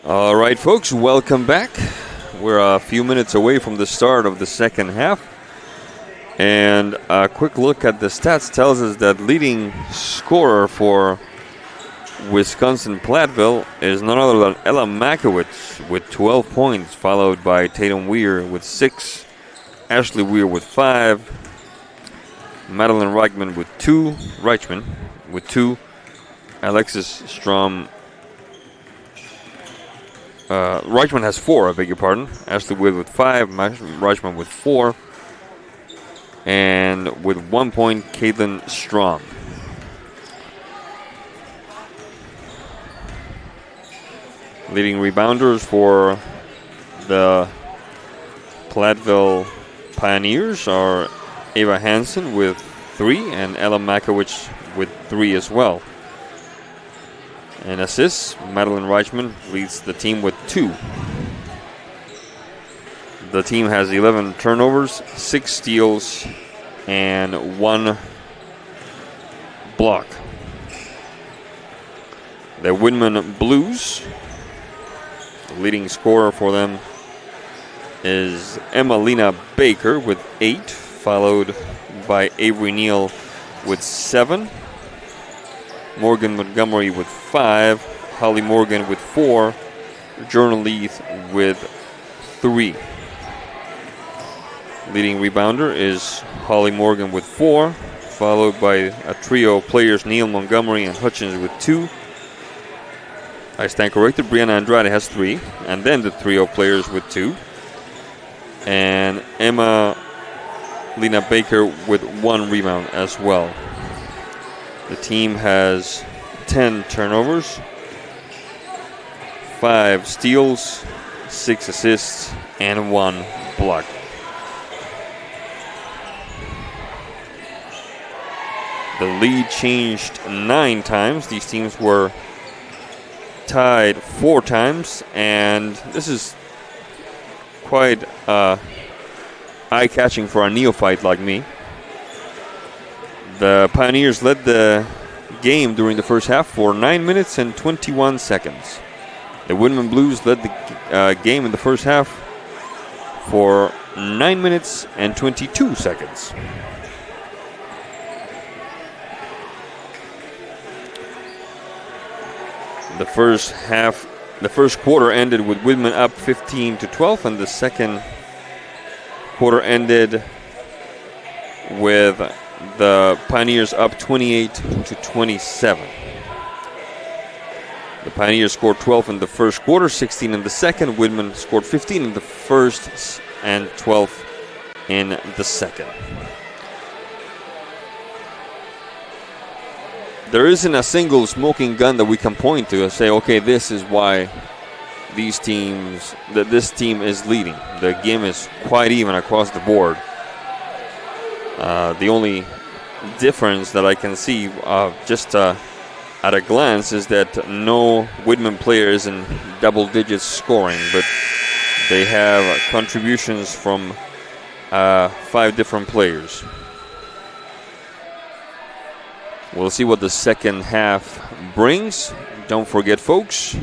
Speaker 1: All right, folks, welcome back. We're a few minutes away from the start of the second half. And a quick look at the stats tells us that leading scorer for Wisconsin Platteville is none other than Ella Makowicz with 12 points, followed by Tatum Weir with 6, Ashley Weir with 5, Madeline Reichman with 2, Alexis Strom. Reichman has 4, I beg your pardon. Ashley Weir with 5, Reichman with 4, and with 1 point, Caitlin Strom. Leading rebounders for the Platteville Pioneers are Ava Hansen with 3 and Ella Makowicz with 3 as well. And assists, Madeline Reichman leads the team with 2. The team has 11 turnovers, 6 steals, and 1 block. The Whitman Blues, the leading scorer for them is Emmalina Baker with 8, followed by Avery Neal with 7. Morgan Montgomery with 5, Holly Morgan with 4, Jordan Leith with 3. Leading rebounder is Holly Morgan with 4, followed by a trio of players, Neil Montgomery and Hutchins with 2. I stand corrected, Brianna Andrade has 3, and then the trio of players with 2. And Emma Lena Baker with 1 rebound as well. The team has 10 turnovers, 5 steals, 6 assists, and 1 block. The lead changed 9 times. These teams were tied 4 times, and this is quite eye-catching for a neophyte like me. The Pioneers led the game during the first half for 9 minutes and 21 seconds. The Whitman Blues led the game in the first half for 9 minutes and 22 seconds. The first quarter ended with Whitman up 15-12, and the second quarter ended with the Pioneers up 28-27. The Pioneers scored 12 in the first quarter, 16 in the second. Whitman scored 15 in the first and 12 in the second. There isn't a single smoking gun that we can point to and say, okay, this is why this team is leading. The game is quite even across the board. The only difference that I can see just at a glance is that no Whitman player is in double digits scoring, but they have contributions from 5 different players. We'll see what the second half brings. Don't forget, folks,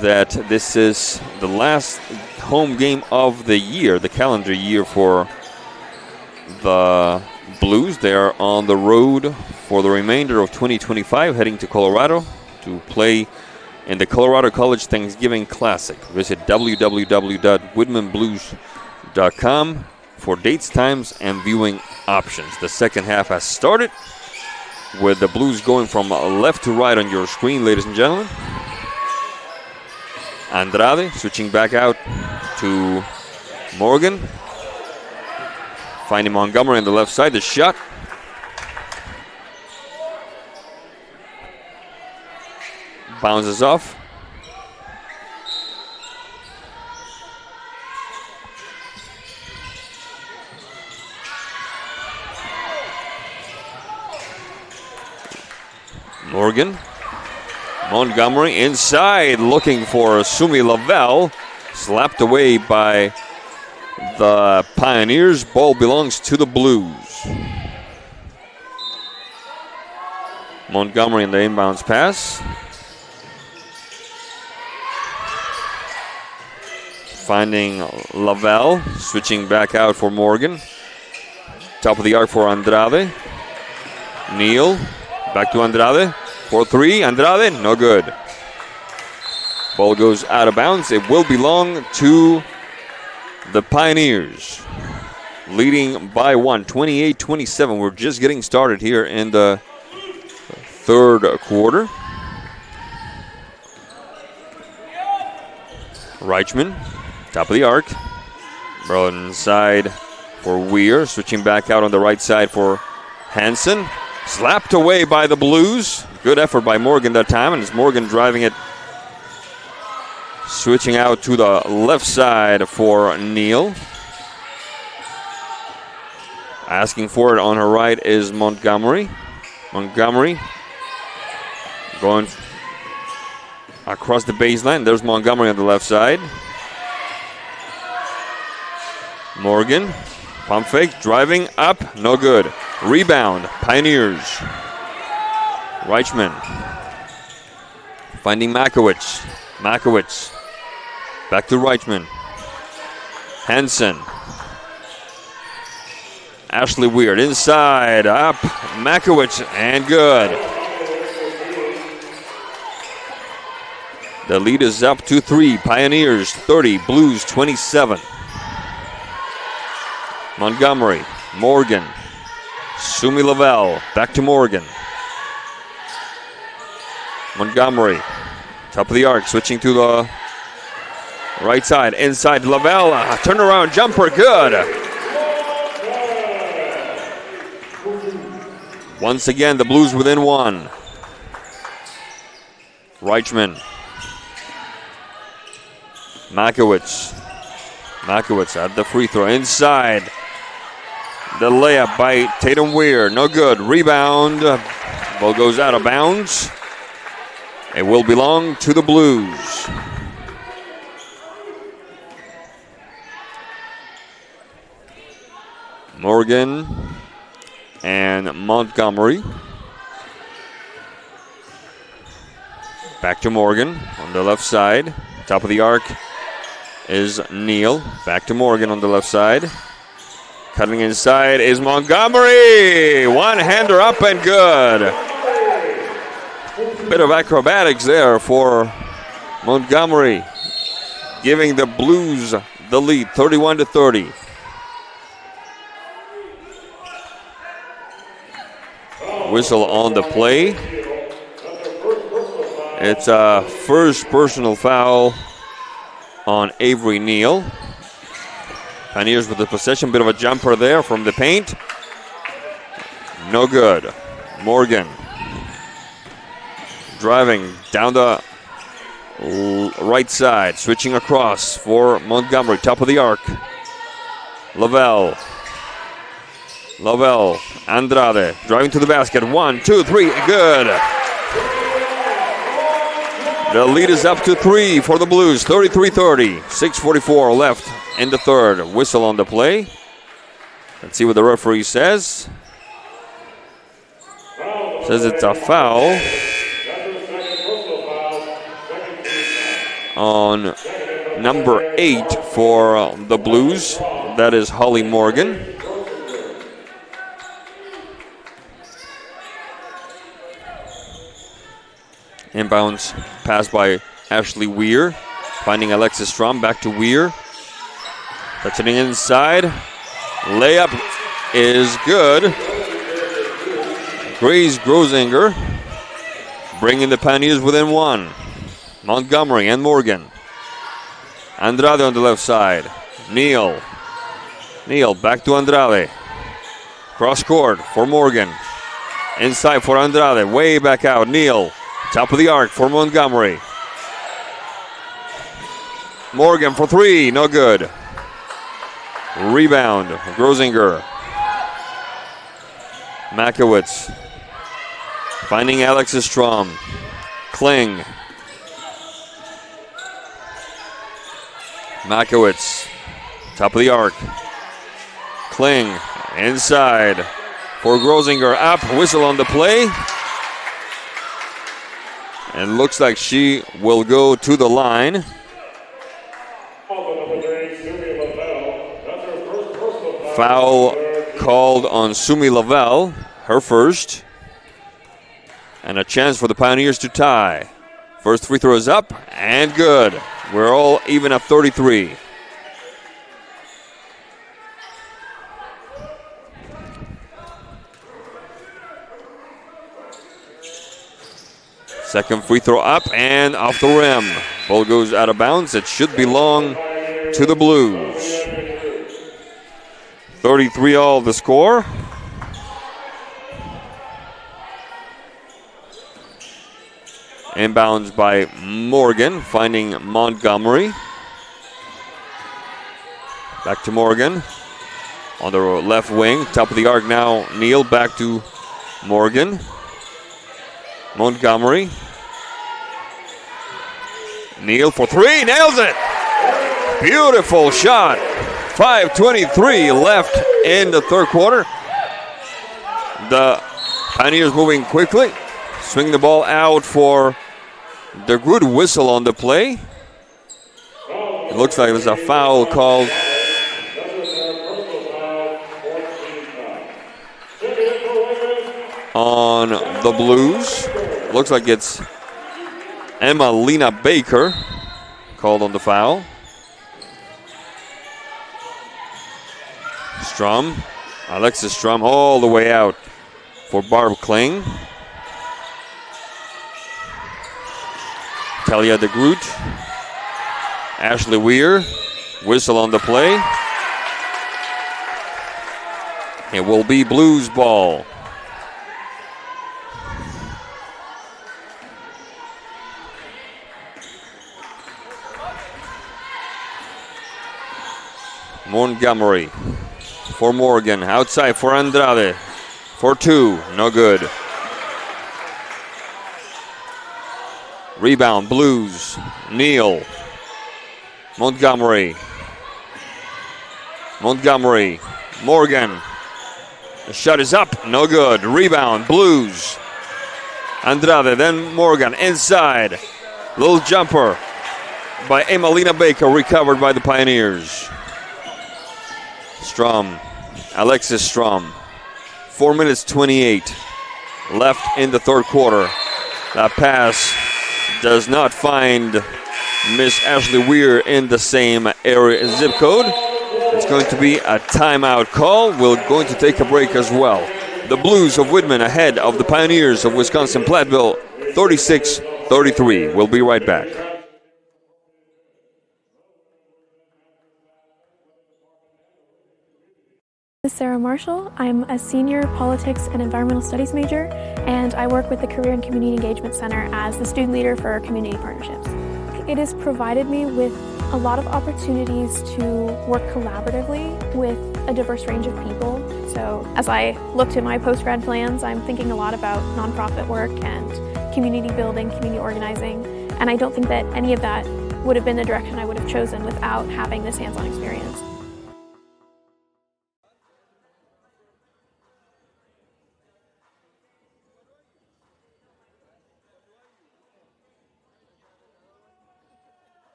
Speaker 1: that this is the last home game of the year, the calendar year for the Blues. They are on the road for the remainder of 2025, heading to Colorado to play in the Colorado College Thanksgiving Classic. Visit www.whitmanblues.com for dates, times, and viewing options. The second half has started, with the Blues going from left to right on your screen, ladies and gentlemen. Andrade switching back out to Morgan. Finding Montgomery on the left side. The shot. Bounces off. Morgan. Montgomery inside looking for Sumi Lavelle. Slapped away by the Pioneers. Ball belongs to the Blues. Montgomery in the inbounds pass. finding Lavelle, switching back out for Morgan. Top of the arc for Andrade. Neal, back to Andrade. 4-3, Andrade, no good. Ball goes out of bounds. It will belong to the Pioneers, leading by 1, 28-27. We're just getting started here in the third quarter. Reichman, top of the arc. Ball inside for Weir, switching back out on the right side for Hansen. Slapped away by the Blues. Good effort by Morgan that time, and it's Morgan driving it. Switching out to the left side for Neal. Asking for it on her right is Montgomery. Montgomery going across the baseline. There's Montgomery on the left side. Morgan, pump fake, driving up, no good. Rebound, Pioneers. Reichman finding Makowicz. Makowicz back to Reichman. Hansen. Ashley Weird inside, up, Makowicz, and good. The lead is up to 3. Pioneers 30, Blues 27. Montgomery, Morgan, Sumi Lavelle, back to Morgan. Montgomery, top of the arc, switching to the right side, inside Lavelle, turnaround jumper, good. Once again, the Blues within 1. Reichman. Makowicz. Makowicz at the free throw, inside. The layup by Tatum Weir, no good. Rebound, ball goes out of bounds. It will belong to the Blues. Morgan and Montgomery. Back to Morgan on the left side. Top of the arc is Neal. Back to Morgan on the left side. Cutting inside is Montgomery. One-hander up and good. Bit of acrobatics there for Montgomery, giving the Blues the lead, 31-30. Whistle on the play. It's a first personal foul on Avery Neal. Pioneers with the possession, bit of a jumper there from the paint. No good. Morgan driving down the right side, switching across for Montgomery, top of the arc. Lavelle, Andrade, driving to the basket. 1, 2, 3, good. The lead is up to 3 for the Blues, 33-30. 6:44 left in the third. Whistle on the play. Let's see what the referee says. Says it's a foul on number 8 for the Blues. That is Holly Morgan. Inbounds pass by Ashley Weir. Finding Alexis Strom, back to Weir. Touching inside. Layup is good. Grace Grosinger bringing the Pioneers within 1. Montgomery and Morgan. Andrade on the left side. Neal back to Andrade. Cross court for Morgan. Inside for Andrade. Way back out. Neal. Top of the arc for Montgomery. Morgan for 3. No good. Rebound. Grosinger. Makowicz. Finding Alexis Strom. Kling. Makowicz. Top of the arc. Kling. Inside for Grosinger. Up. Whistle on the play. And looks like she will go to the line. Foul called on Sumi Lavelle, her first. And a chance for the Pioneers to tie. First free throw is up and good. We're all even at 33. Second free throw up and off the rim. Ball goes out of bounds. It should belong to the Blues. 33 all the score. Inbounds by Morgan, finding Montgomery. Back to Morgan. On the left wing, top of the arc now, Neal back to Morgan. Montgomery. Neal for three, nails it! Beautiful shot. 5:23 left in the third quarter. The Pioneers moving quickly. Swing the ball out for the good whistle on the play. It looks like there's a foul called. On the Blues. Looks like it's Emma-Lena Baker called on the foul. Strum, Alexis Strum all the way out for Barb Kling. Talia de Groot. Ashley Weir, whistle on the play. It will be Blues ball. Montgomery for Morgan, outside for Andrade, for two, no good. Rebound, Blues, Neal, Montgomery, Morgan, the shot is up, no good. Rebound, Blues, Andrade, then Morgan, inside, little jumper by Emma-Lena Baker, recovered by the Pioneers. Strum, Alexis Strum, 4 minutes 28 left in the third quarter. That pass does not find Miss Ashley Weir in the same area zip code. It's going to be a timeout call. We're going to take a break as well. The Blues of Whitman ahead of the Pioneers of Wisconsin Platteville, 36-33. We'll be right back.
Speaker 3: Sarah Marshall. I'm a senior politics and environmental studies major, and I work with the Career and Community Engagement Center as the student leader for community partnerships. It has provided me with a lot of opportunities to work collaboratively with a diverse range of people. So as I look to my post-grad plans, I'm thinking a lot about nonprofit work and community building, community organizing, and I don't think that any of that would have been the direction I would have chosen without having this hands-on experience.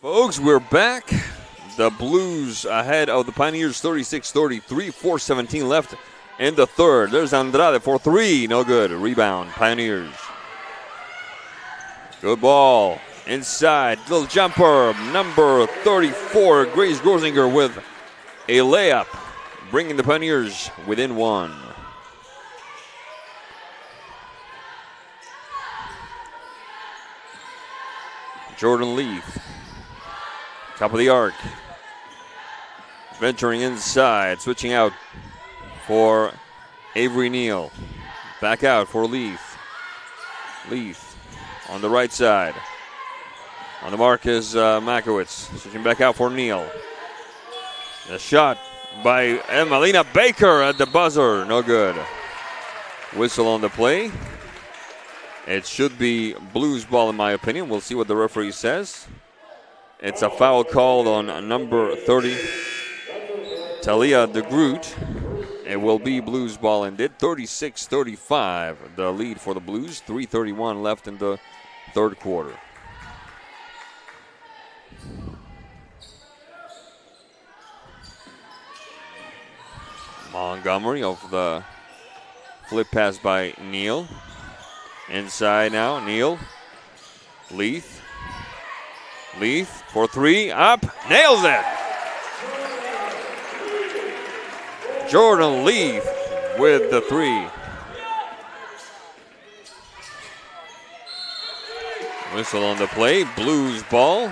Speaker 1: Folks, we're back. The Blues ahead of the Pioneers 36-33, 4:17 left in the third. There's Andrade for three, no good. Rebound, Pioneers. Good ball, inside, little jumper, number 34, Grace Grosinger with a layup, bringing the Pioneers within one. Jordan Leaf Top of the arc. Venturing inside, switching out for Avery Neal. Back out for Leith. Leith on the right side. On the mark is Makowitz. Switching back out for Neal. The shot by Emelina Baker at the buzzer. No good. Whistle on the play. It should be Blues ball in my opinion. We'll see what the referee says. It's a foul called on number 30, Talia DeGroot. It will be Blues ball indeed. 36-35, the lead for the Blues. 3:31 left in the third quarter. Montgomery off the flip pass by Neal. Inside now, Neal. Leith. Leith for three, up, nails it. Jordan Leith with the three. Whistle on the play, Blues ball.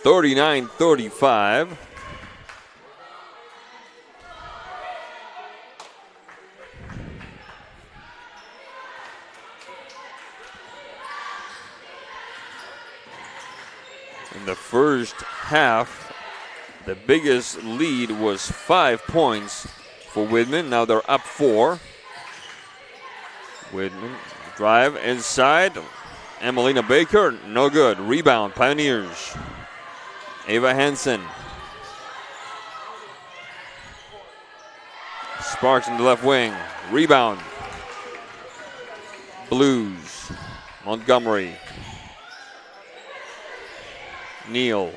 Speaker 1: 39-35. In the first half, the biggest lead was 5 points for Whitman. Now they're up 4. Whitman drive inside. Emelina Baker, no good. Rebound, Pioneers. Ava Hansen. Sparks in the left wing. Rebound. Blues. Montgomery. Neal.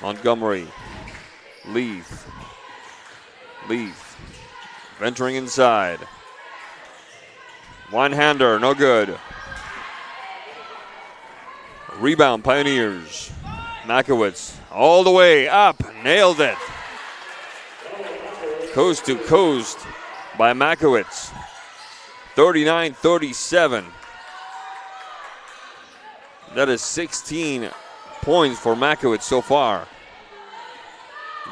Speaker 1: Montgomery. Leith. Leith. Venturing inside. One-hander, no good. Rebound, Pioneers. Makowitz all the way up, nailed it. Coast to coast by Makowitz. 39-37. That is 16 points for Makowitz so far.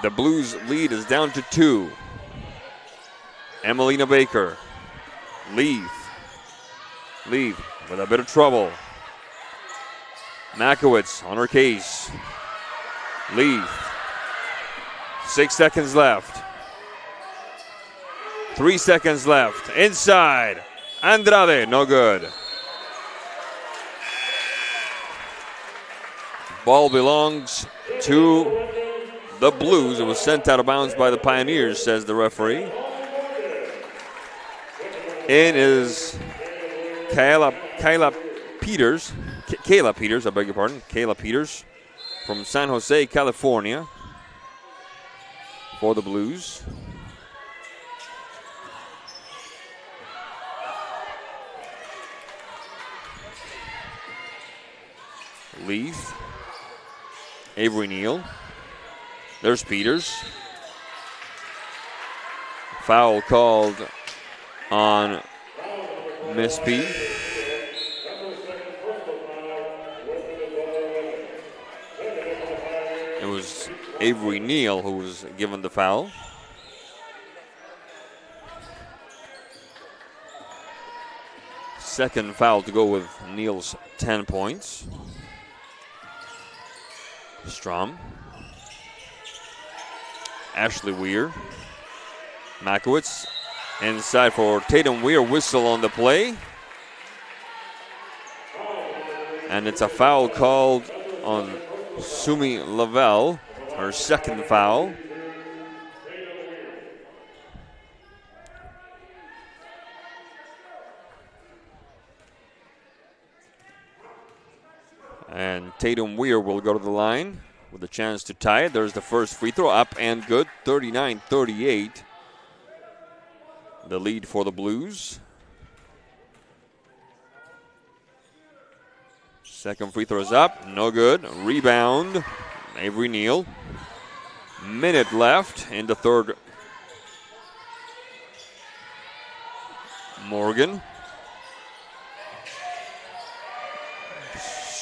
Speaker 1: The Blues lead is down to 2. Emelina Baker. Leith. Leith with a bit of trouble. Makowitz on her case. Leith. 6 seconds left. 3 seconds left. Inside. Andrade, no good. Ball belongs to the Blues. It was sent out of bounds by the Pioneers, says the referee. In is Kayla Peters, I beg your pardon. Kayla Peters from San Jose, California for the Blues. Leith. Avery Neal. There's Peters. Foul called on Miss P. It was Avery Neal who was given the foul. Second foul to go with Neal's 10 points. Strom. Ashley Weir. Makowitz inside for Tatum Weir. Whistle on the play. And it's a foul called on Sumi Lavelle, her second foul. And Tatum Weir will go to the line with a chance to tie it. There's the first free throw, up and good, 39-38. The lead for the Blues. Second free throw is up, no good. Rebound, Avery Neal. Minute left in the third. Morgan.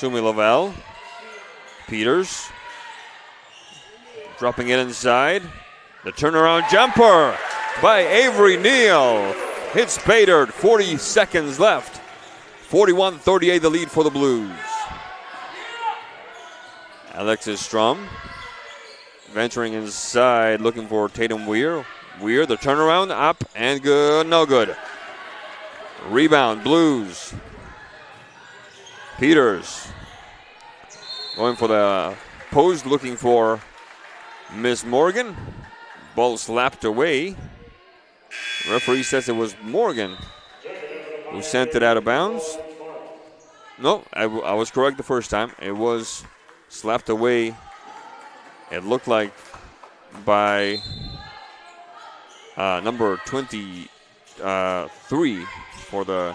Speaker 1: Sumi Lavelle. Peters dropping it inside. The turnaround jumper by Avery Neal. Hits Bader, 40 seconds left. 41-38 the lead for the Blues. Alexis Strom venturing inside, looking for Tatum Weir. Weir, the turnaround, up and good, no good. Rebound, Blues. Peters going for the post, looking for Miss Morgan. Ball slapped away. Referee says it was Morgan who sent it out of bounds. No, I was correct the first time. It was slapped away, it looked like, by number 23 for the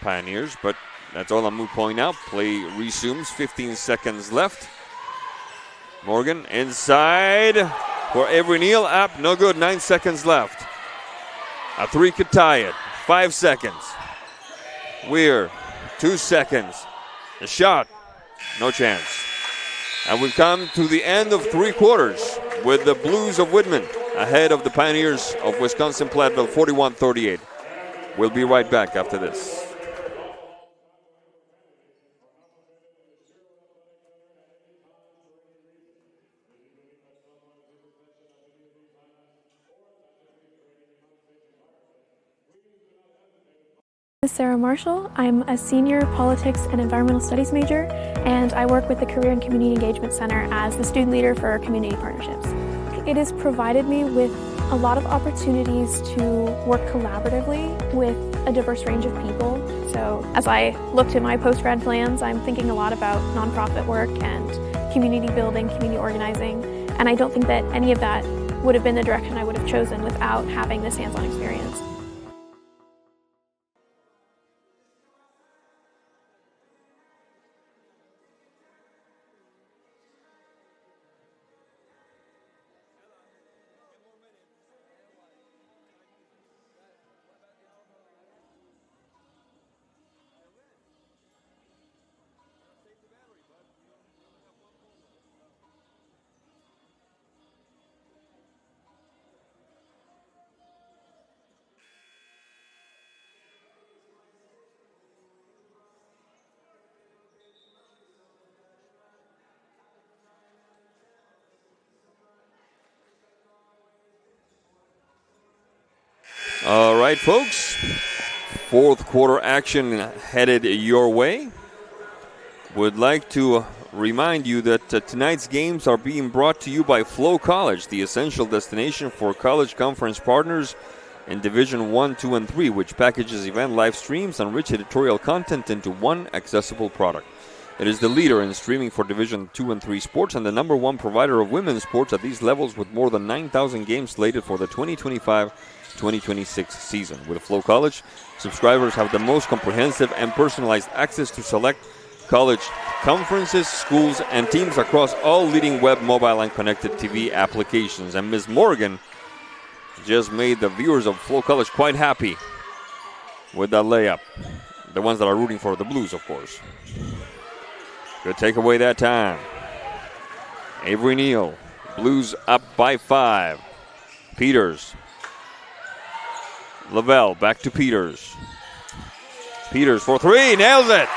Speaker 1: Pioneers, but that's all I'm pointing out. Play resumes, 15 seconds left. Morgan inside for Avery Neal, up, no good, 9 seconds left. A three could tie it, 5 seconds. Weir, 2 seconds. The shot, no chance. And we've come to the end of 3 quarters with the Blues of Whitman ahead of the Pioneers of Wisconsin-Platteville, 41-38. We'll be right back after this.
Speaker 3: I'm Sarah Marshall. I'm a senior politics and environmental studies major, and I work with the Career and Community Engagement Center as the student leader for community partnerships. It has provided me with a lot of opportunities to work collaboratively with a diverse range of people. So as I look to my post-grad plans, I'm thinking a lot about nonprofit work and community building, community organizing, and I don't think that any of that would have been the direction I would have chosen without having this hands-on experience.
Speaker 1: All right, folks. Fourth quarter action headed your way. Would like to remind you that tonight's games are being brought to you by Flow College, the essential destination for college conference partners in Division 1, 2, and 3, which packages event live streams and rich editorial content into one accessible product. It is the leader in streaming for Division 2 and 3 sports and the number one provider of women's sports at these levels, with more than 9,000 games slated for the 2025-2026 season. With Flow College, subscribers have the most comprehensive and personalized access to select college conferences, schools, and teams across all leading web, mobile, and connected TV applications. And Ms. Morgan just made the viewers of Flow College quite happy with that layup. The ones that are rooting for the Blues, of course. Good takeaway that time. Avery Neal, Blues up by 5. Peters. Lavelle back to Peters. Peters for 3, nails it.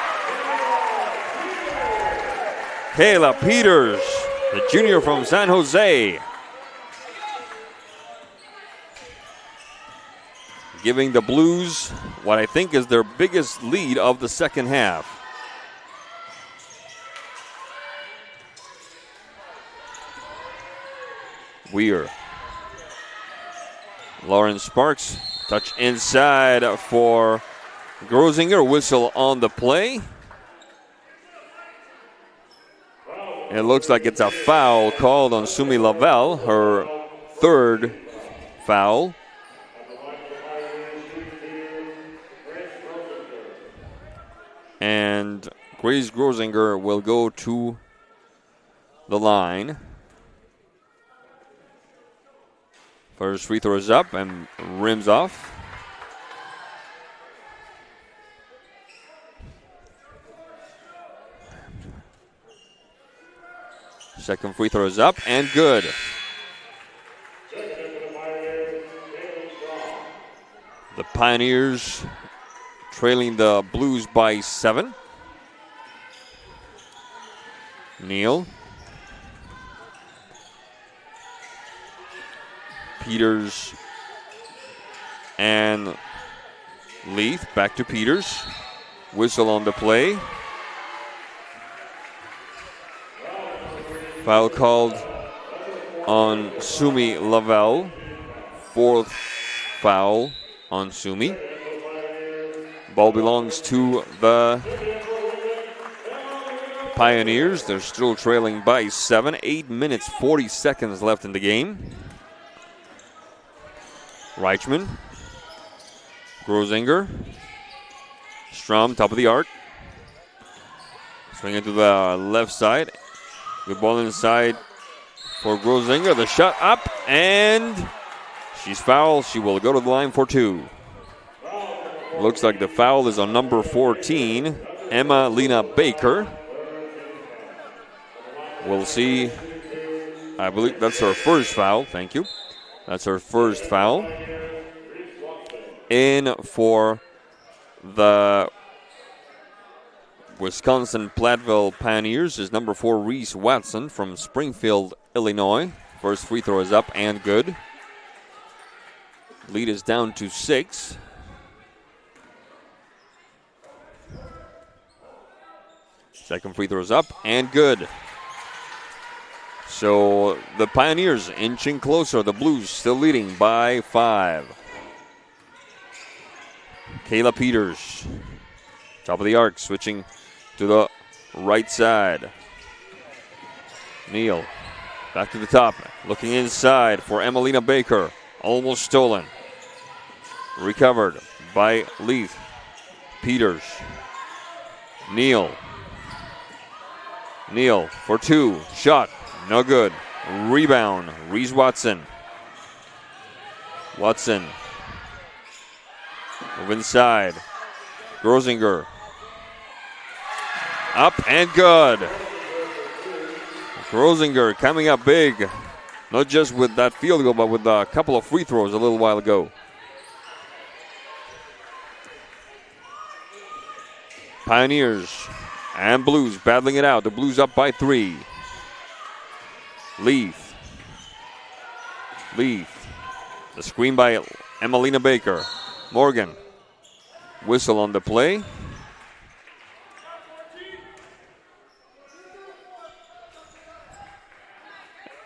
Speaker 1: Kayla Peters, the junior from San Jose, giving the Blues what I think is their biggest lead of the second half. Weir. Lauren Sparks, touch inside for Grosinger, whistle on the play. It looks like it's a foul called on Sumi Lavelle, her third foul. And Grace Grosinger will go to the line. First free throw is up and rims off. Second free throw is up and good. The Pioneers trailing the Blues by 7. Neal. Peters and Leith. Back to Peters. Whistle on the play. Foul called on Sumi Lavelle. 4th foul on Sumi. Ball belongs to the Pioneers. They're still trailing by 7. 8 minutes, 40 seconds left in the game. Reichman. Grosinger. Strom, top of the arc. Swing it to the left side. Good ball inside for Grosinger. The shot up, and she's fouled. She will go to the line for 2. Looks like the foul is on number 14, Emma Lena Baker. We'll see. I believe that's her first foul. Thank you. That's her first foul. In for the Wisconsin Platteville Pioneers is number 4, Reese Watson from Springfield, Illinois. First free throw is up and good. Lead is down to 6. Second free throw is up and good. So the Pioneers inching closer. The Blues still leading by 5. Kayla Peters, top of the arc, switching to the right side. Neal, back to the top, looking inside for Emelina Baker. Almost stolen. Recovered by Leith. Peters. Neal for 2. Shot, no good. Rebound, Reese Watson. Move inside. Grosinger. Up and good. Grosinger coming up big. Not just with that field goal, but with a couple of free throws a little while ago. Pioneers and Blues battling it out. The Blues up by 3. Leith. The screen by Emelina Baker. Morgan. Whistle on the play.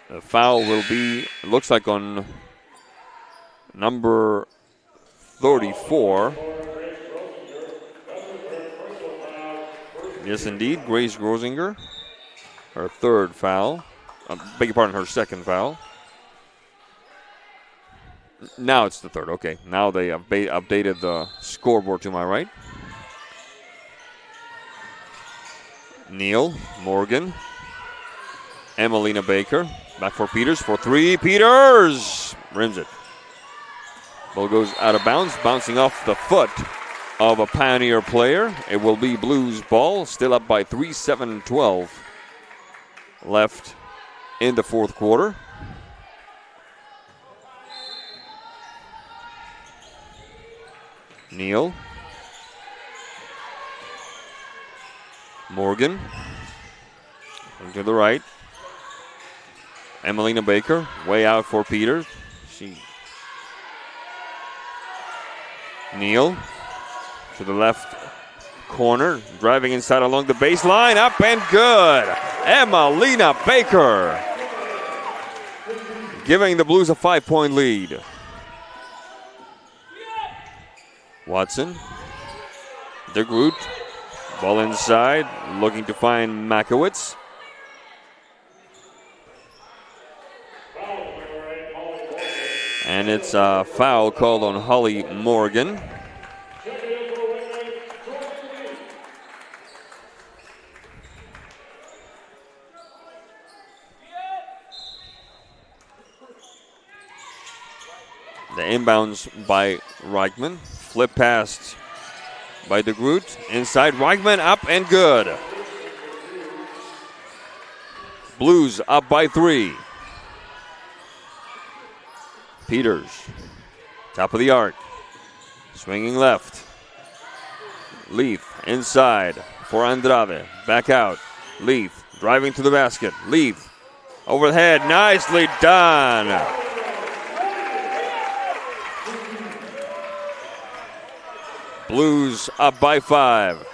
Speaker 1: The foul will be, it looks like, on number 34. Yes, indeed, Grace Grosinger. Her third foul. Beg your pardon, her second foul. Now it's the third. Okay, now they have updated the scoreboard to my right. Neal, Morgan, Emelina Baker. Back for Peters for 3. Peters rims it. Ball goes out of bounds, bouncing off the foot of a Pioneer player. It will be Blues ball, still up by 3, 7-12 left in the fourth quarter. Neal. Morgan. To the right. Emelina Baker, way out for Peters. Neal to the left corner, driving inside along the baseline, up and good. Emelina Baker giving the Blues a 5-point lead. Watson, DeGroot, ball inside, looking to find Makowitz. And it's a foul called on Holly Morgan. The inbounds by Reichman. Flip past by DeGroot. Inside Reichman, up and good. Blues up by 3. Peters, top of the arc, swinging left. Leith inside for Andrade, back out. Leith driving to the basket. Leith overhead, nicely done. Blues up by 5.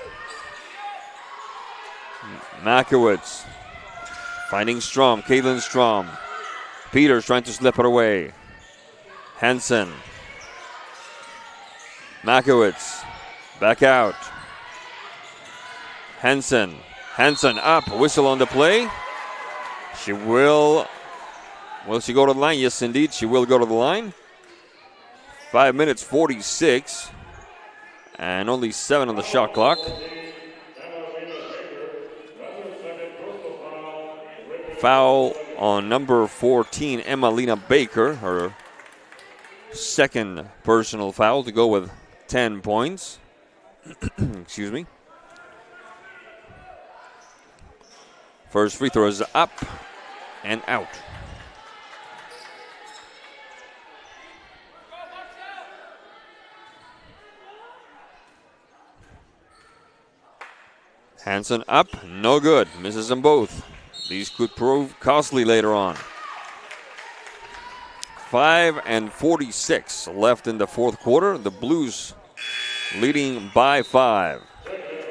Speaker 1: Makowitz finding Strom, Caitlin Strom. Peters trying to slip it away. Hansen. Makowitz back out. Hansen up, whistle on the play. She will she go to the line? Yes, indeed, she will go to the line. 5 minutes 46, and only 7 on the shot clock. Foul on number 14, Emmalina Baker, her second personal foul to go with 10 points. Excuse me. First free throw is up and out. Hansen up, no good. Misses them both. These could prove costly later on. 5:46 left in the fourth quarter. The Blues leading by 5.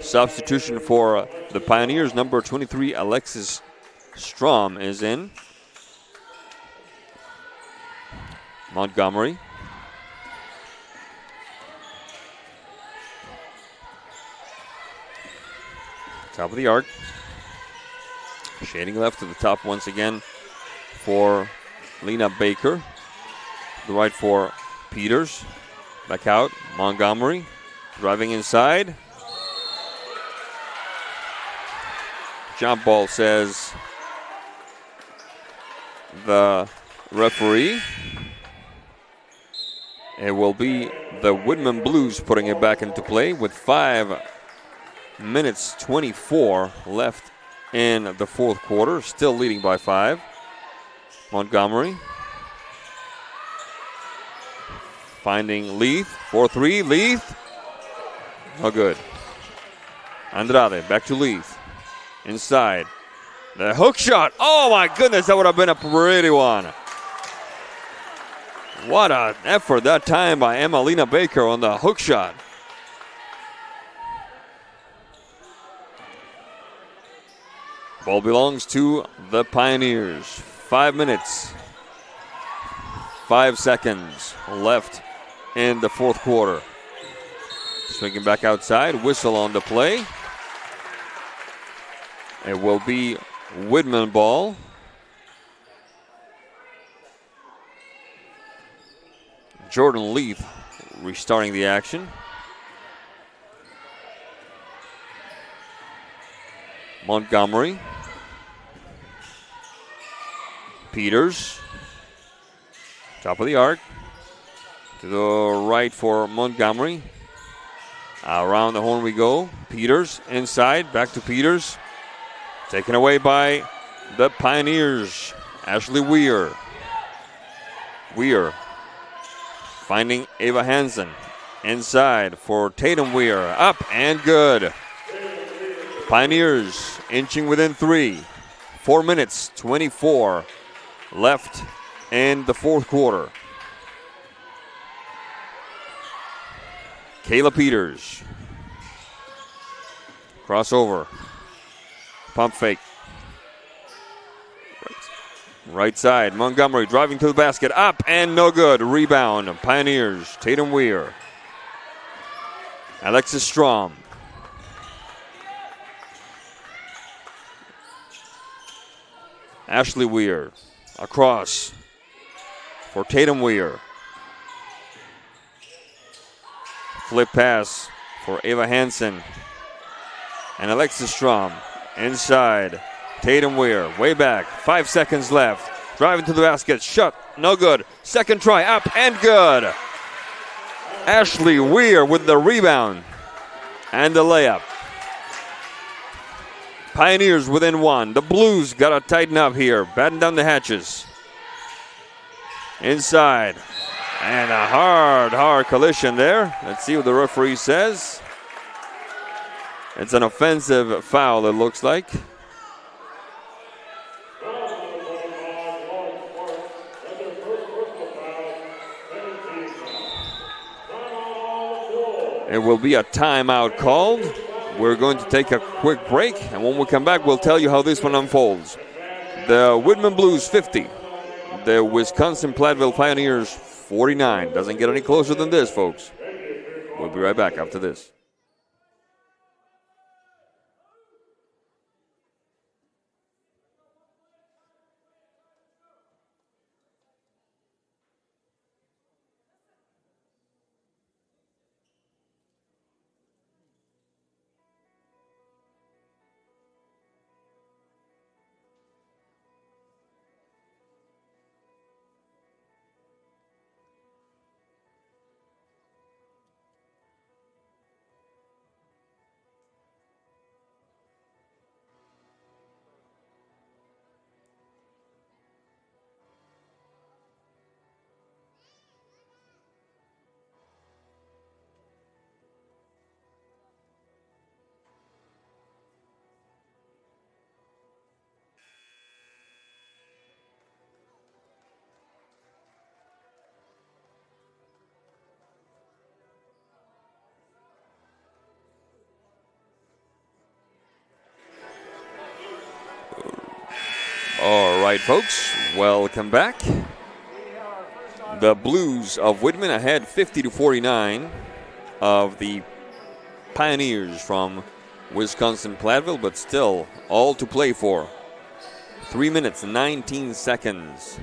Speaker 1: Substitution for the Pioneers, number 23, Alexis Strom is in. Montgomery. Top of the arc. Shading left to the top once again for Lena Baker. The right for Peters. Back out, Montgomery. Driving inside. Jump ball, says the referee. It will be the Whitman Blues putting it back into play with 5 minutes 24 left in the fourth quarter. Still leading by 5. Montgomery finding Leith for 3. Leith, no good. Andrade back to Leith. Inside. The hook shot. Oh my goodness, that would have been a pretty one. What an effort that time by Emmalina Baker on the hook shot. Ball belongs to the Pioneers. 5 minutes, 5 seconds left in the fourth quarter. Swinging back outside, whistle on the play. It will be Whitman ball. Jordan Leith restarting the action. Montgomery. Peters. Top of the arc. To the right for Montgomery. Around the horn we go. Peters inside. Back to Peters. Taken away by the Pioneers. Ashley Weir. Weir finding Ava Hansen. Inside for Tatum Weir. Up and good. Pioneers inching within 3. 4 minutes, 24 left in the fourth quarter. Kayla Peters. Crossover. Pump fake. Right side. Montgomery driving to the basket. Up and no good. Rebound. Pioneers. Tatum Weir. Alexis Strom. Ashley Weir. Across for Tatum Weir. Flip pass for Ava Hansen. And Alexis Strom. Inside, Tatum Weir, way back, 5 seconds left. Driving to the basket, shot, no good. Second try, up and good. Ashley Weir with the rebound and the layup. Pioneers within one. The Blues got to tighten up here. Batten down the hatches. Inside. And a hard collision there. Let's see what the referee says. It's an offensive foul, it looks like. It will be a timeout called. We're going to take a quick break, and when we come back, we'll tell you how this one unfolds. The Whitman Blues 50, the Wisconsin Platteville Pioneers 49. Doesn't get any closer than this, folks. We'll be right back after this. All right, folks, welcome back. The Blues of Whitman ahead 50-49 of the Pioneers from Wisconsin Platteville, but still all to play for. 3 minutes, 19 seconds.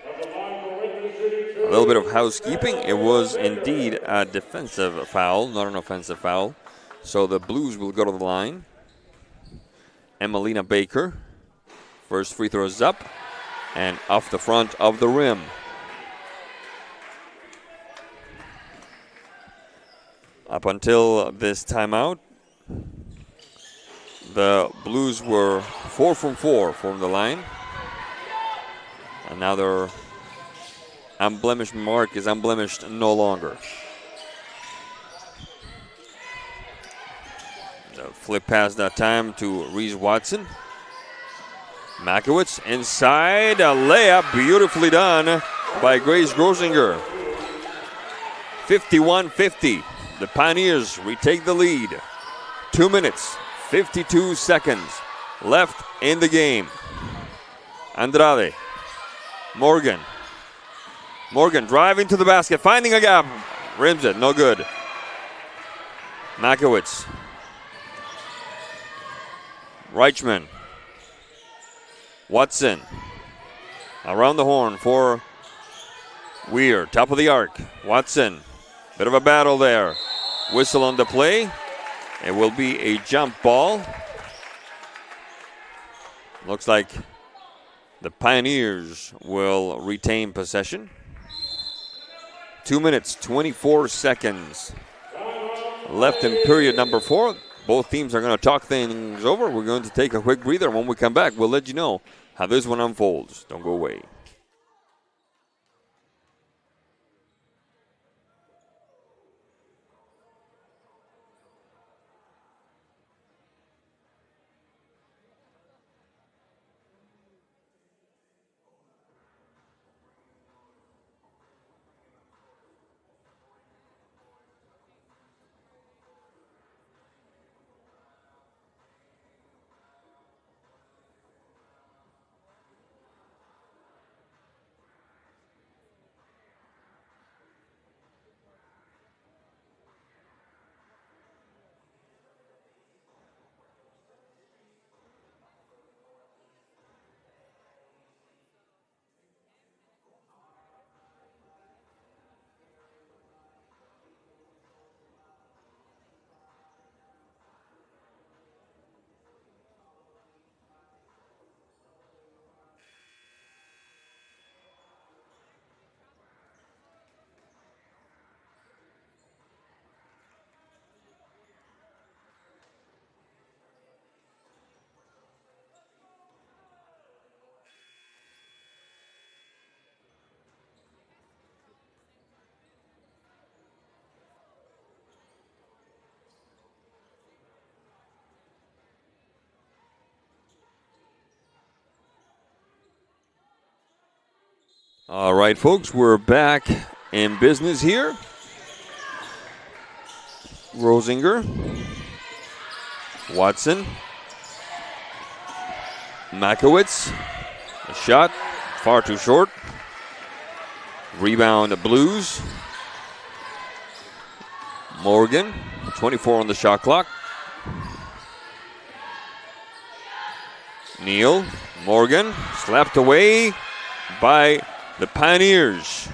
Speaker 1: A little bit of housekeeping. It was indeed a defensive foul, not an offensive foul. So the Blues will go to the line. Emelina Baker. First free throw is up and off the front of the rim. Up until this timeout, the Blues were 4 from 4 from the line. And now their unblemished mark is unblemished no longer. The flip pass that time to Reese Watson. Makowitz inside, a layup beautifully done by Grace Grosinger. 51-50. The Pioneers retake the lead. 2 minutes, 52 seconds left in the game. Andrade. Morgan driving to the basket, finding a gap. Rims it, no good. Makowitz. Reichman. Watson. Around the horn for Weir. Top of the arc. Watson. Bit of a battle there. Whistle on the play. It will be a jump ball. Looks like the Pioneers will retain possession. 2 minutes, 24 seconds left in period number 4. Both teams are going to talk things over. We're going to take a quick breather. When we come back, we'll let you know how this one unfolds. Don't go away. All right, folks, we're back in business here. Rosinger, Watson, Makowitz, a shot, far too short. Rebound, the Blues. Morgan, 24 on the shot clock. Neal, Morgan, slapped away by the Pioneers.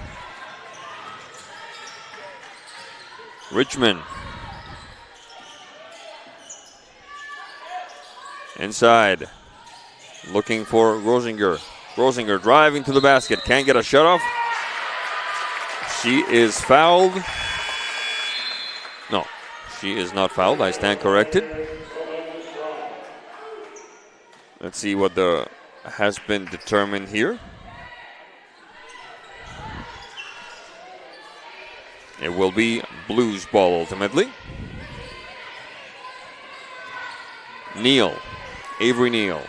Speaker 1: Richmond. Inside. Looking for Rosinger. Rosinger driving to the basket. Can't get a shot off. She is fouled. No, she is not fouled. I stand corrected. Let's see what has been determined here. It will be Blues ball ultimately. Neal, Avery Neal.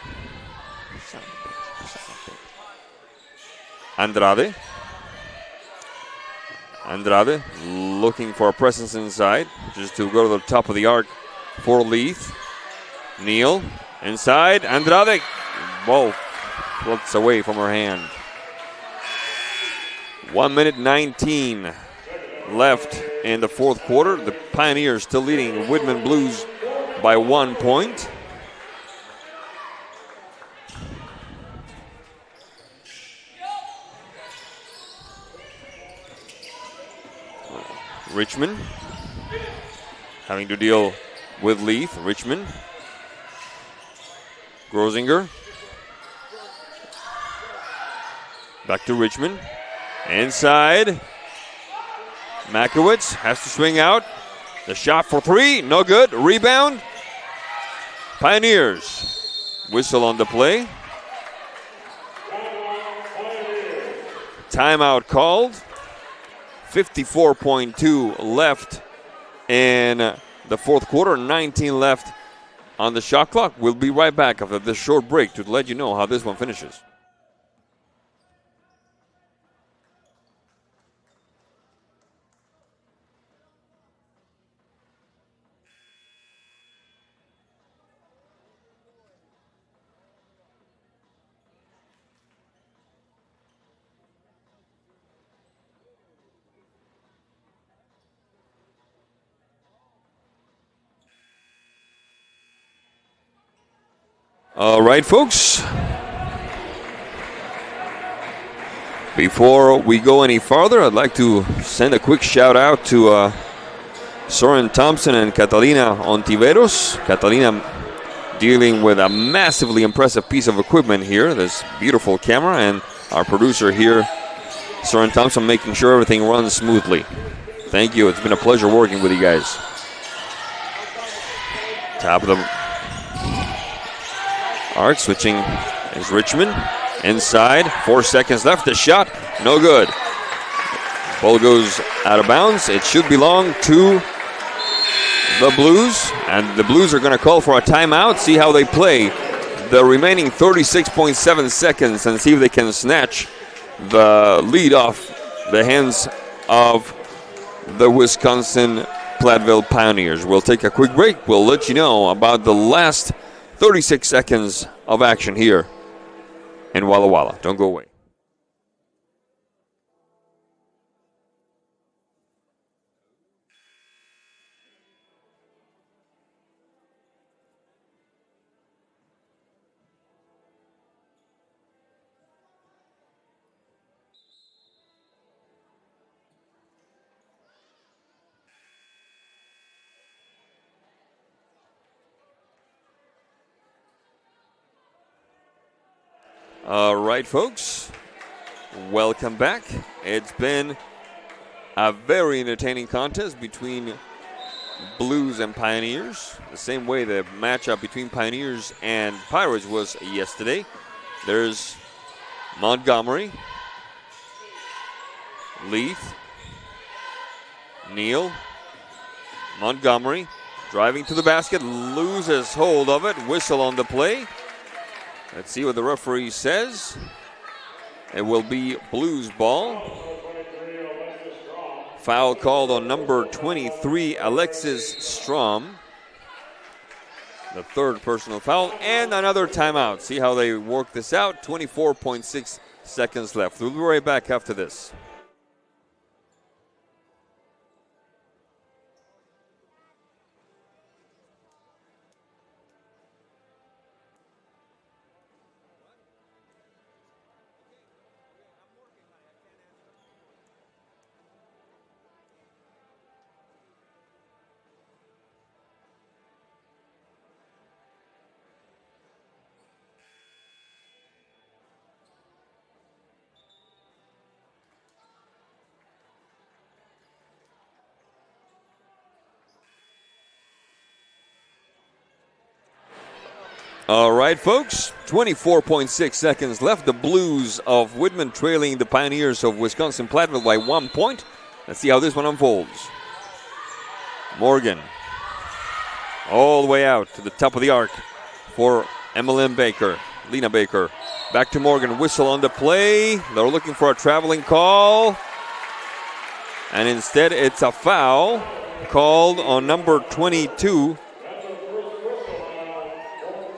Speaker 1: Andrade. Andrade looking for a presence inside, just to go to the top of the arc for Leith. Neal inside. Andrade. Whoa, floats away from her hand. 1 minute 19 left in the fourth quarter. The Pioneers still leading Whitman Blues by 1 point. Richmond having to deal with Leith. Richmond. Grosinger. Back to Richmond. Inside. Makowitz has to swing out. The shot for three. No good. Rebound. Pioneers. Whistle on the play. Timeout called. 54.2 left in the fourth quarter, 19 left on the shot clock. We'll be right back after this short break to let you know how this one finishes. All right, folks. Before we go any farther, I'd like to send a quick shout out to Soren Thompson and Catalina Ontiveros. Catalina dealing with a massively impressive piece of equipment here, this beautiful camera, and our producer here, Soren Thompson, making sure everything runs smoothly. Thank you. It's been a pleasure working with you guys. Top of the arc, switching is Richmond. Inside, 4 seconds left. The shot, no good. Ball goes out of bounds. It should belong to the Blues. And the Blues are going to call for a timeout, see how they play the remaining 36.7 seconds and see if they can snatch the lead off the hands of the Wisconsin Platteville Pioneers. We'll take a quick break. We'll let you know about the last 36 seconds of action here in Walla Walla. Don't go away. All right, folks, welcome back. It's been a very entertaining contest between Blues and Pioneers, the same way the matchup between Pioneers and Pirates was yesterday. There's Montgomery, Leith, Neal, Montgomery driving to the basket, loses hold of it, whistle on the play. Let's see what the referee says. It will be Blues ball. Foul called on number 23, Alexis Strom. The third personal foul and another timeout. See how they work this out. 24.6 seconds left. We'll be right back after this. All right, folks, 24.6 seconds left. The Blues of Whitman trailing the Pioneers of Wisconsin Platteville by 1 point. Let's see how this one unfolds. Morgan all the way out to the top of the arc for Lena Baker. Back to Morgan, whistle on the play. They're looking for a traveling call. And instead it's a foul called on number 22,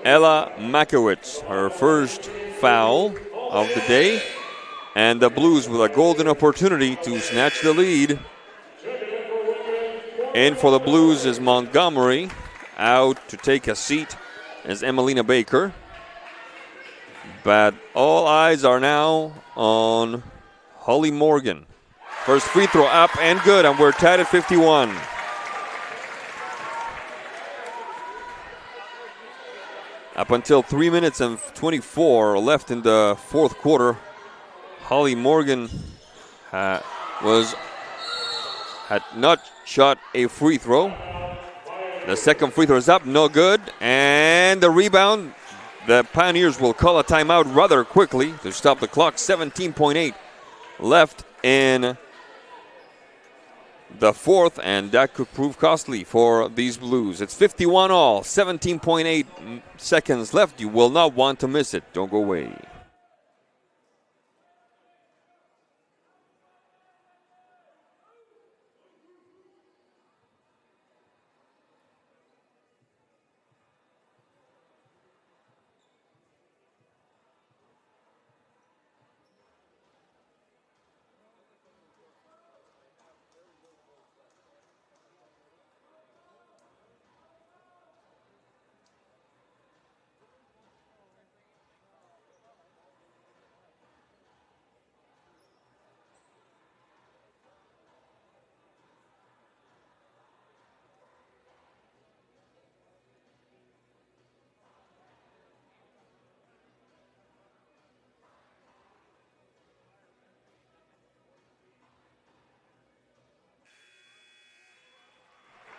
Speaker 1: Ella Makowicz, her first foul of the day. And the Blues with a golden opportunity to snatch the lead. In for the Blues is Montgomery. Out to take a seat is Emelina Baker. But all eyes are now on Holly Morgan. First free throw up and good, and we're tied at 51. Up until 3 minutes and 24 left in the fourth quarter, Holly Morgan had not shot a free throw. The second free throw is up, no good. And the rebound, the Pioneers will call a timeout rather quickly to stop the clock. 17.8 left in the fourth, and that could prove costly for these Blues. It's 51 all, 17.8 seconds left. You will not want to miss it. Don't go away.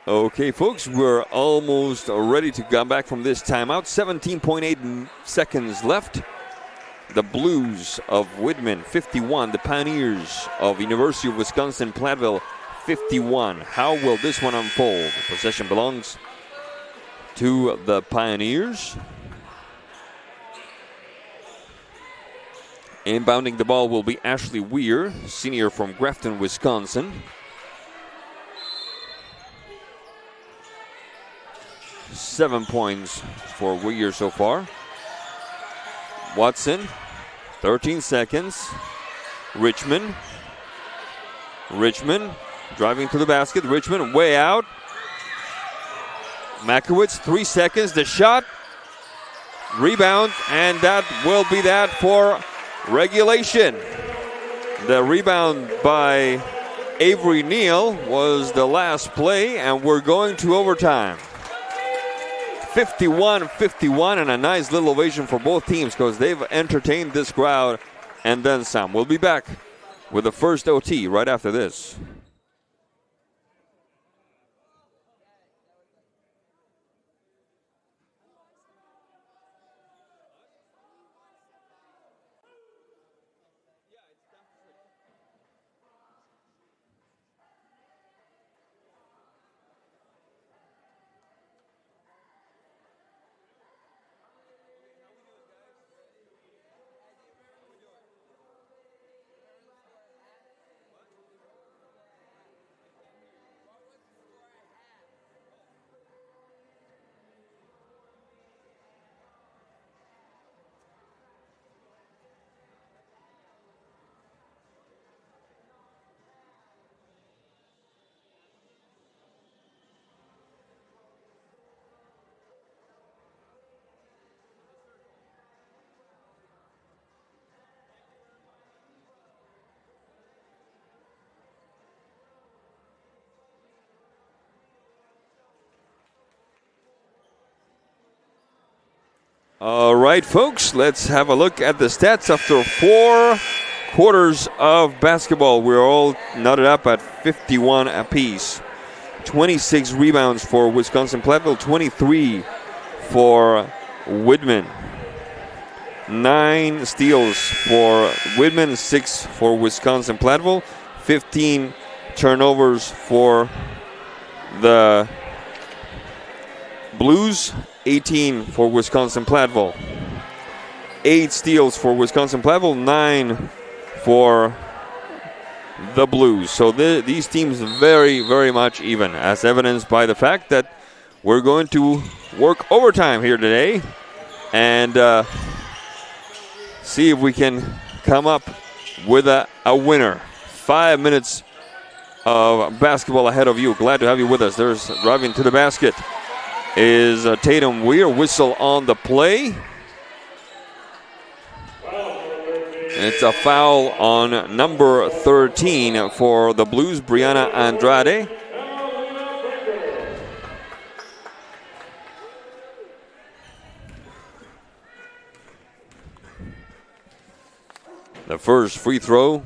Speaker 1: Okay, folks, we're almost ready to come back from this timeout. 17.8 seconds left. The Blues of Whitman, 51. The Pioneers of University of Wisconsin Platteville, 51. How will this one unfold? The possession belongs to the Pioneers. Inbounding the ball will be Ashley Weir, senior from Grafton, Wisconsin. 7 points for Weir so far. Watson, 13 seconds. Richmond driving to the basket. Richmond way out. Makowicz, 3 seconds. The shot, rebound, and that will be that for regulation. The rebound by Avery Neal was the last play, and we're going to overtime. 51-51, and a nice little ovation for both teams because they've entertained this crowd and then some. We'll be back with the first OT right after this. All right, folks, let's have a look at the stats after 4 quarters of basketball. We're all knotted up at 51 apiece. 26 rebounds for Wisconsin-Platteville, 23 for Whitman. 9 steals for Whitman, 6 for Wisconsin-Platteville. 15 turnovers for the Blues, 18 for Wisconsin-Platteville. 8 steals for Wisconsin-Platteville, 9 for the Blues. So these teams very, very much even, as evidenced by the fact that we're going to work overtime here today and see if we can come up with a winner. 5 minutes of basketball ahead of you. Glad to have you with us. There's driving to the basket is Tatum Weir. Whistle on the play. It's a foul on number 13 for the Blues, Brianna Andrade. The first free throw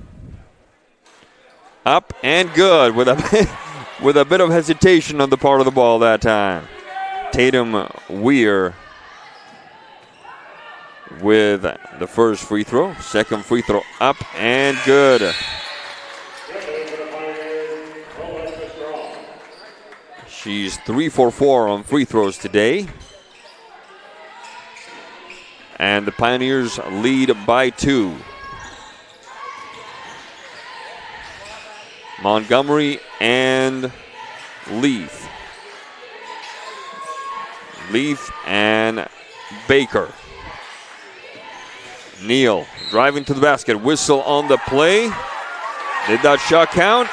Speaker 1: up and good with a bit of hesitation on the part of the ball that time. Tatum Weir with the first free throw. Second free throw up and good. She's 3 for 4 on free throws today. And the Pioneers lead by 2. Montgomery and Leith. Leith and Baker. Neal driving to the basket. Whistle on the play. Did that shot count?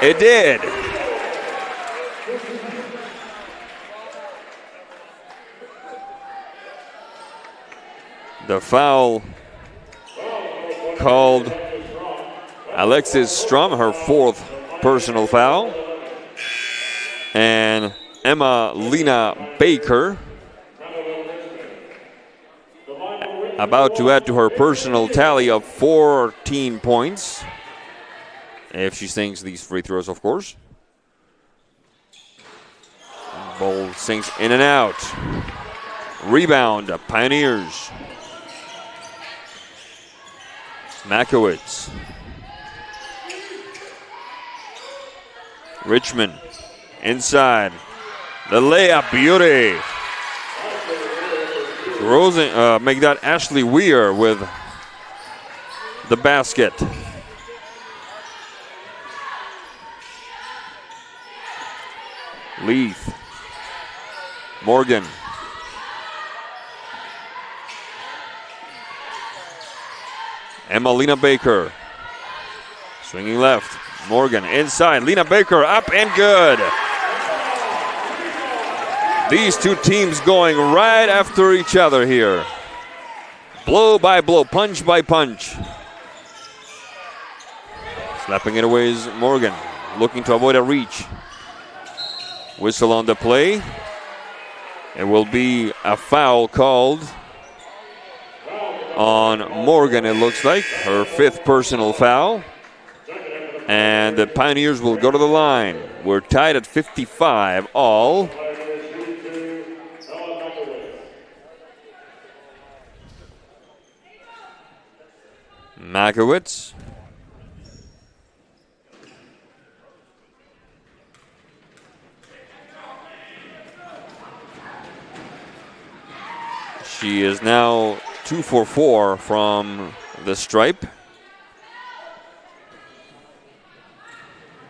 Speaker 1: It did. The foul called Alexis Strum, her 4th personal foul. And Emma Lena Baker about to add to her personal tally of 14 points. If she sinks these free throws, of course. Ball sinks in and out. Rebound, Pioneers. Makowitz. Richmond inside. The layup, beauty. Rosen, make that Ashley Weir with the basket. Leith. Morgan. Emma Lena Baker. Swinging left. Morgan inside. Lena Baker up and good. These two teams going right after each other here. Blow by blow, punch by punch. Slapping it away is Morgan, looking to avoid a reach. Whistle on the play. It will be a foul called on Morgan, it looks like. Her 5th personal foul. And the Pioneers will go to the line. We're tied at 55 all. Makowitz. She is now 2 for 4 from the stripe.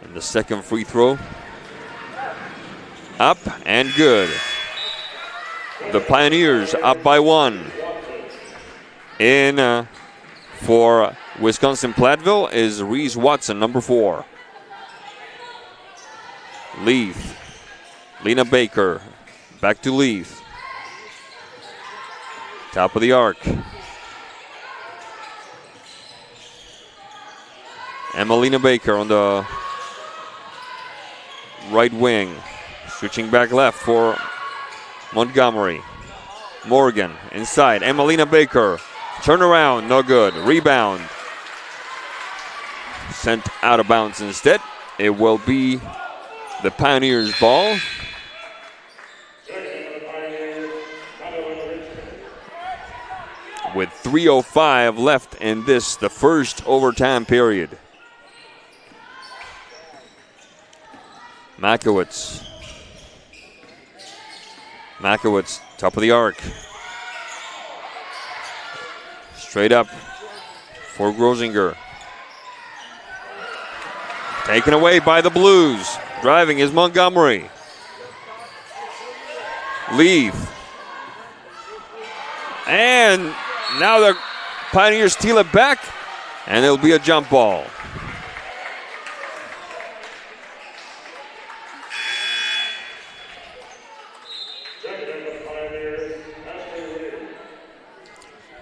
Speaker 1: And the second free throw up and good. The Pioneers up by 1. In for Wisconsin-Platteville is Reese Watson, number 4. Leith. Lena Baker. Back to Leith. Top of the arc. Emmalina Baker on the right wing. Switching back left for Montgomery. Morgan inside. Emelina Baker. Turn around, no good. Rebound. Sent out of bounds instead. It will be the Pioneers' ball. With 3:05 left in this, the first overtime period. Makowitz. Makowitz, top of the arc. Straight up for Grosinger. Taken away by the Blues. Driving is Montgomery. Leaf. And now the Pioneers steal it back, and it'll be a jump ball.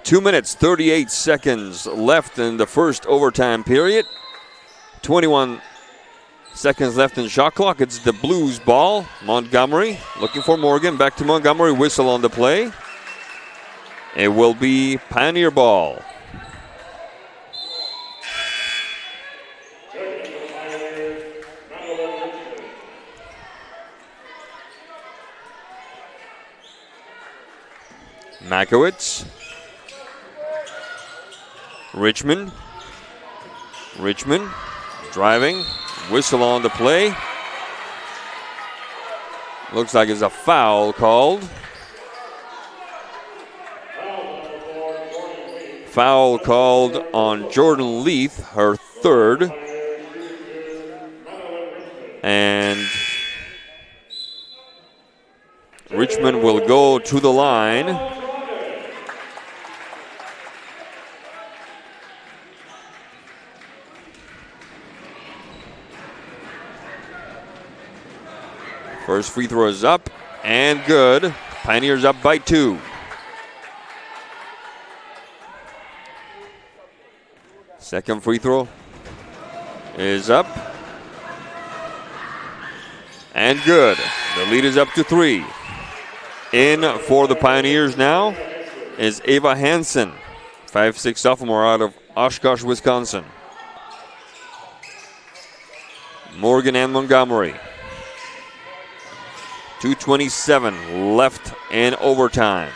Speaker 1: Two minutes, 38 seconds left in the first overtime period. 21 seconds left in shot clock. It's the Blues ball. Montgomery looking for Morgan. Back to Montgomery. Whistle on the play. It will be Pioneer ball. Makowitz. Richmond driving. Whistle on the play. Looks like it's a foul called. Foul called on Jordan Leith, her third. And Richmond will go to the line. First free throw is up and good. Pioneers up by 2. Second free throw is up and good. The lead is up to 3. In for the Pioneers now is Ava Hansen, 5'6" sophomore out of Oshkosh, Wisconsin. Morgan and Montgomery. 2:27 left in overtime.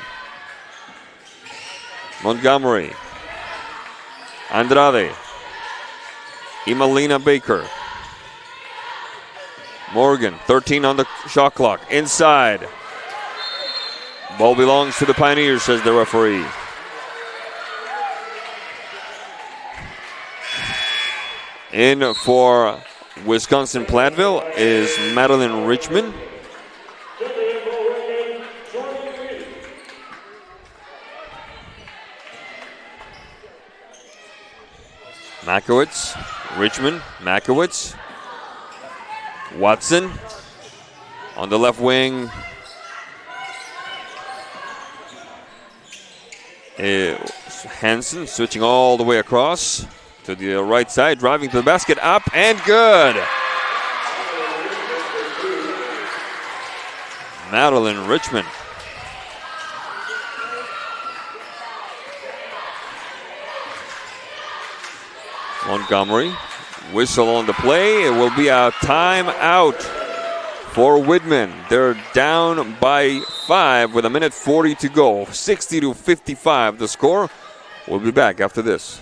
Speaker 1: Montgomery. Andrade. Emelina Baker. Morgan, 13 on the shot clock. Inside. Ball belongs to the Pioneers, says the referee. In for Wisconsin Platteville is Madeline Richmond. Makowitz, Richmond, Makowitz, Watson on the left wing. Hansen switching all the way across to the right side, driving to the basket, up and good. Madeline Richmond. Montgomery, whistle on the play. It will be a timeout for Whitman. They're down by 5 with 1:40 to go. 60-55 the score. We'll be back after this.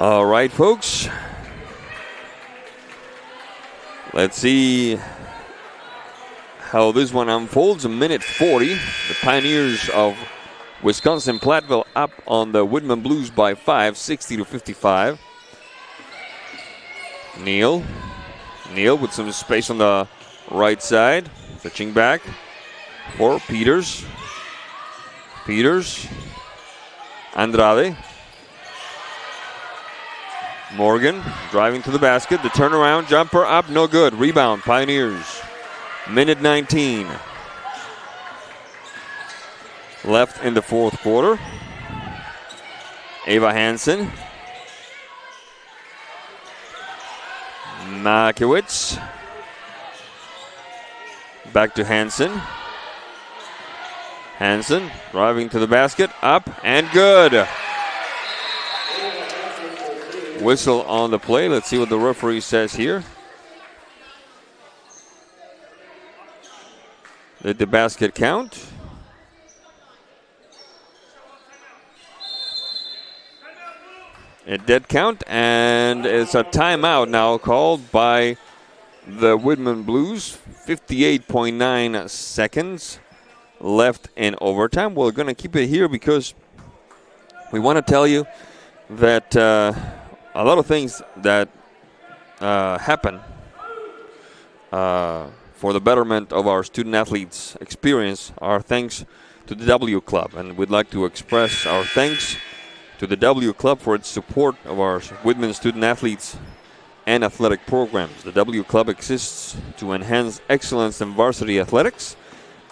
Speaker 1: All right, folks. Let's see how this one unfolds. A minute 40. The Pioneers of Wisconsin Platteville up on the Whitman Blues by 5, 60-55. Neal with some space on the right side. Switching back for Peters. Andrade. Morgan driving to the basket. The turnaround jumper up, no good. Rebound, Pioneers. Minute 19 left in the fourth quarter. Ava Hansen. Makiewicz. Back to Hansen. Hansen driving to the basket, up and good. Whistle on the play. Let's see what the referee says here. Did the basket count? It did count, and it's a timeout now called by the Whitman Blues. 58.9 seconds left in overtime. We're going to keep it here because we want to tell you that a lot of things that happen for the betterment of our student athletes' experience are thanks to the W Club. And we'd like to express our thanks to the W Club for its support of our Whitman student athletes and athletic programs. The W Club exists to enhance excellence in varsity athletics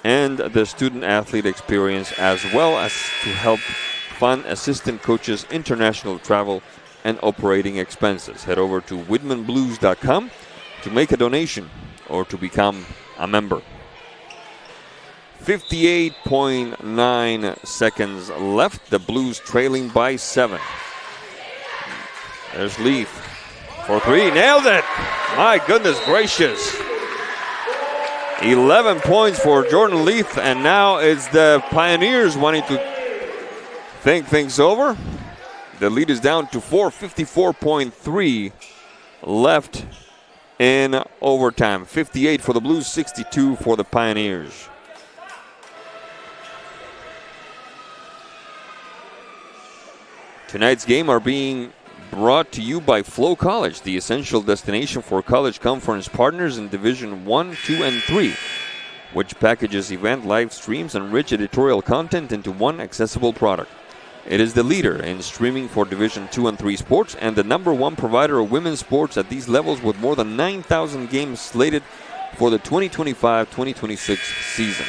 Speaker 1: and the student athlete experience, as well as to help fund assistant coaches' international travel and operating expenses. Head over to whitmanblues.com to make a donation or to become a member. 58.9 seconds left. The Blues trailing by 7. There's Leaf for 3. Nailed it! My goodness gracious. 11 points for Jordan Leaf, and now it's the Pioneers wanting to think things over. The lead is down to 4, 54.3 left in overtime. 58 for the Blues, 62 for the Pioneers. Tonight's game are being brought to you by Flow College, the essential destination for college conference partners in Division 1, 2, and 3, which packages event live streams and rich editorial content into one accessible product. It is the leader in streaming for Division 2 and 3 sports and the #1 provider of women's sports at these levels, with more than 9,000 games slated for the 2025-2026 season.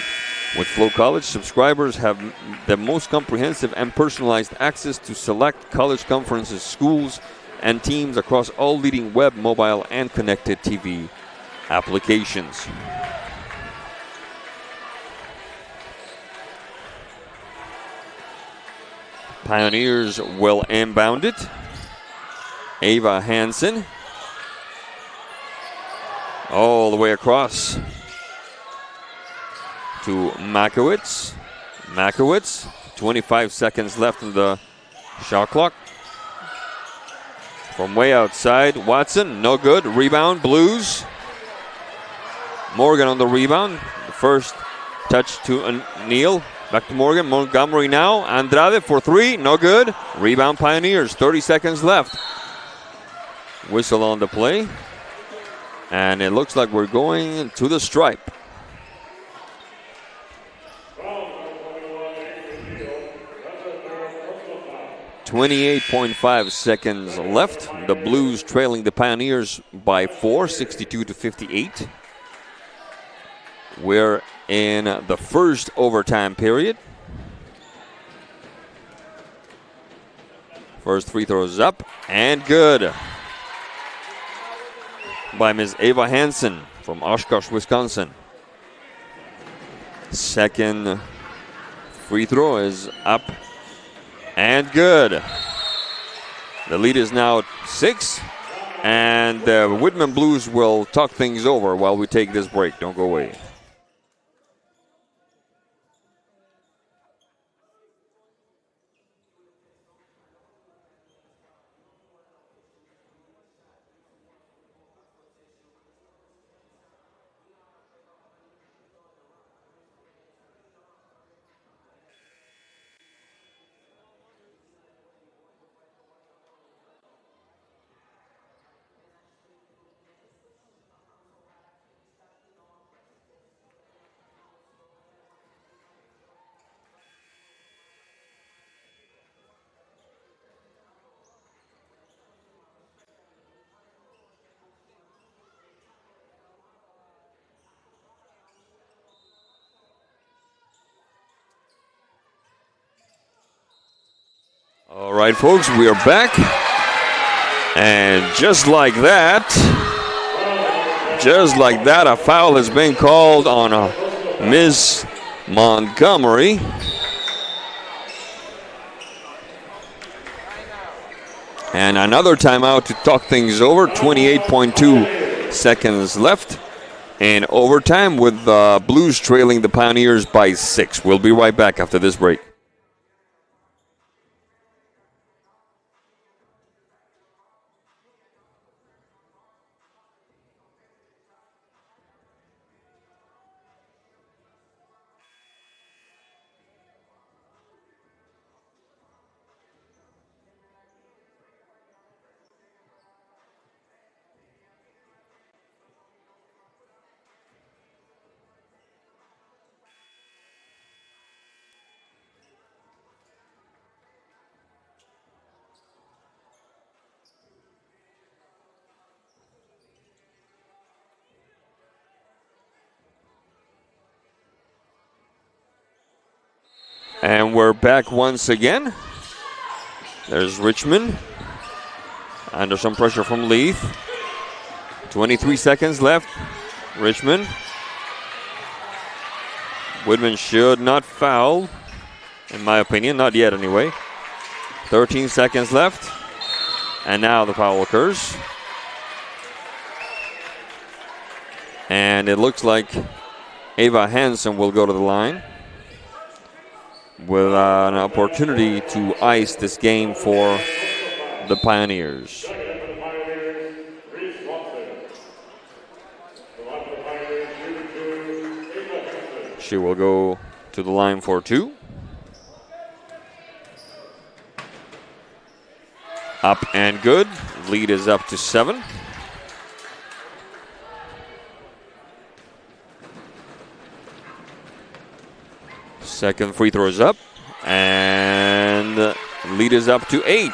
Speaker 1: With Flow College, subscribers have the most comprehensive and personalized access to select college conferences, schools, and teams across all leading web, mobile, and connected TV applications. Pioneers will inbound it. Ava Hansen. All the way across to Makiewicz. 25 seconds left in the shot clock. From way outside, Watson, no good. Rebound, Blues. Morgan on the rebound. The first touch to Neal. Back to Morgan. Montgomery now. Andrade for 3, no good. Rebound, Pioneers. 30 seconds left. Whistle on the play. And it looks like we're going to the stripe. 28.5 seconds left. The Blues trailing the Pioneers by 4, 62-58. We're in the first overtime period. First free throw is up and good by Ms. Ava Hansen from Oshkosh, Wisconsin. Second free throw is up and good. The lead is now 6, and the Whitman Blues will talk things over while we take this break. Don't go away. All right, folks, we are back. And just like that, a foul has been called on Miss Montgomery. And another timeout to talk things over. 28.2 seconds left in overtime with the Blues trailing the Pioneers by 6. We'll be right back after this break. And we're back once again. There's Richmond under some pressure from Leith. 23 seconds left. Richmond. Whitman should not foul, in my opinion, not yet anyway. 13 seconds left. And now the foul occurs. And it looks like Ava Hansen will go to the line with an opportunity to ice this game for the Pioneers. She will go to the line for 2. Up and good. Lead is up to 7. Second free throw is up, and lead is up to 8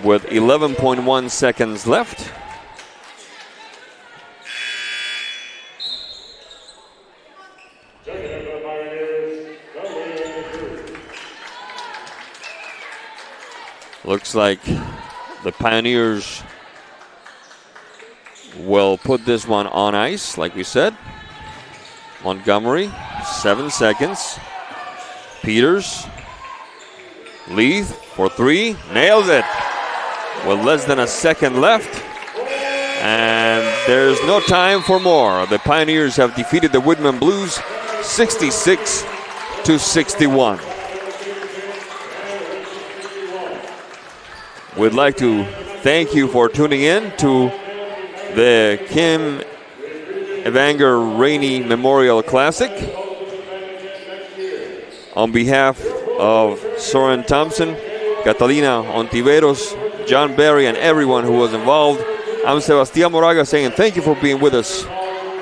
Speaker 1: with 11.1 seconds left. Looks like the Pioneers will put this one on ice, like we said. Montgomery, 7 seconds. Peters, Leith for 3, nails it with less than a second left. And there's no time for more. The Pioneers have defeated the Whitman Blues 66-61. We'd like to thank you for tuning in to the Kim Evanger Rainey Memorial Classic. On behalf of Soren Thompson, Catalina Ontiveros, John Berry, and everyone who was involved, I'm Sebastián Moraga saying thank you for being with us.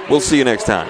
Speaker 1: We'll see you next time.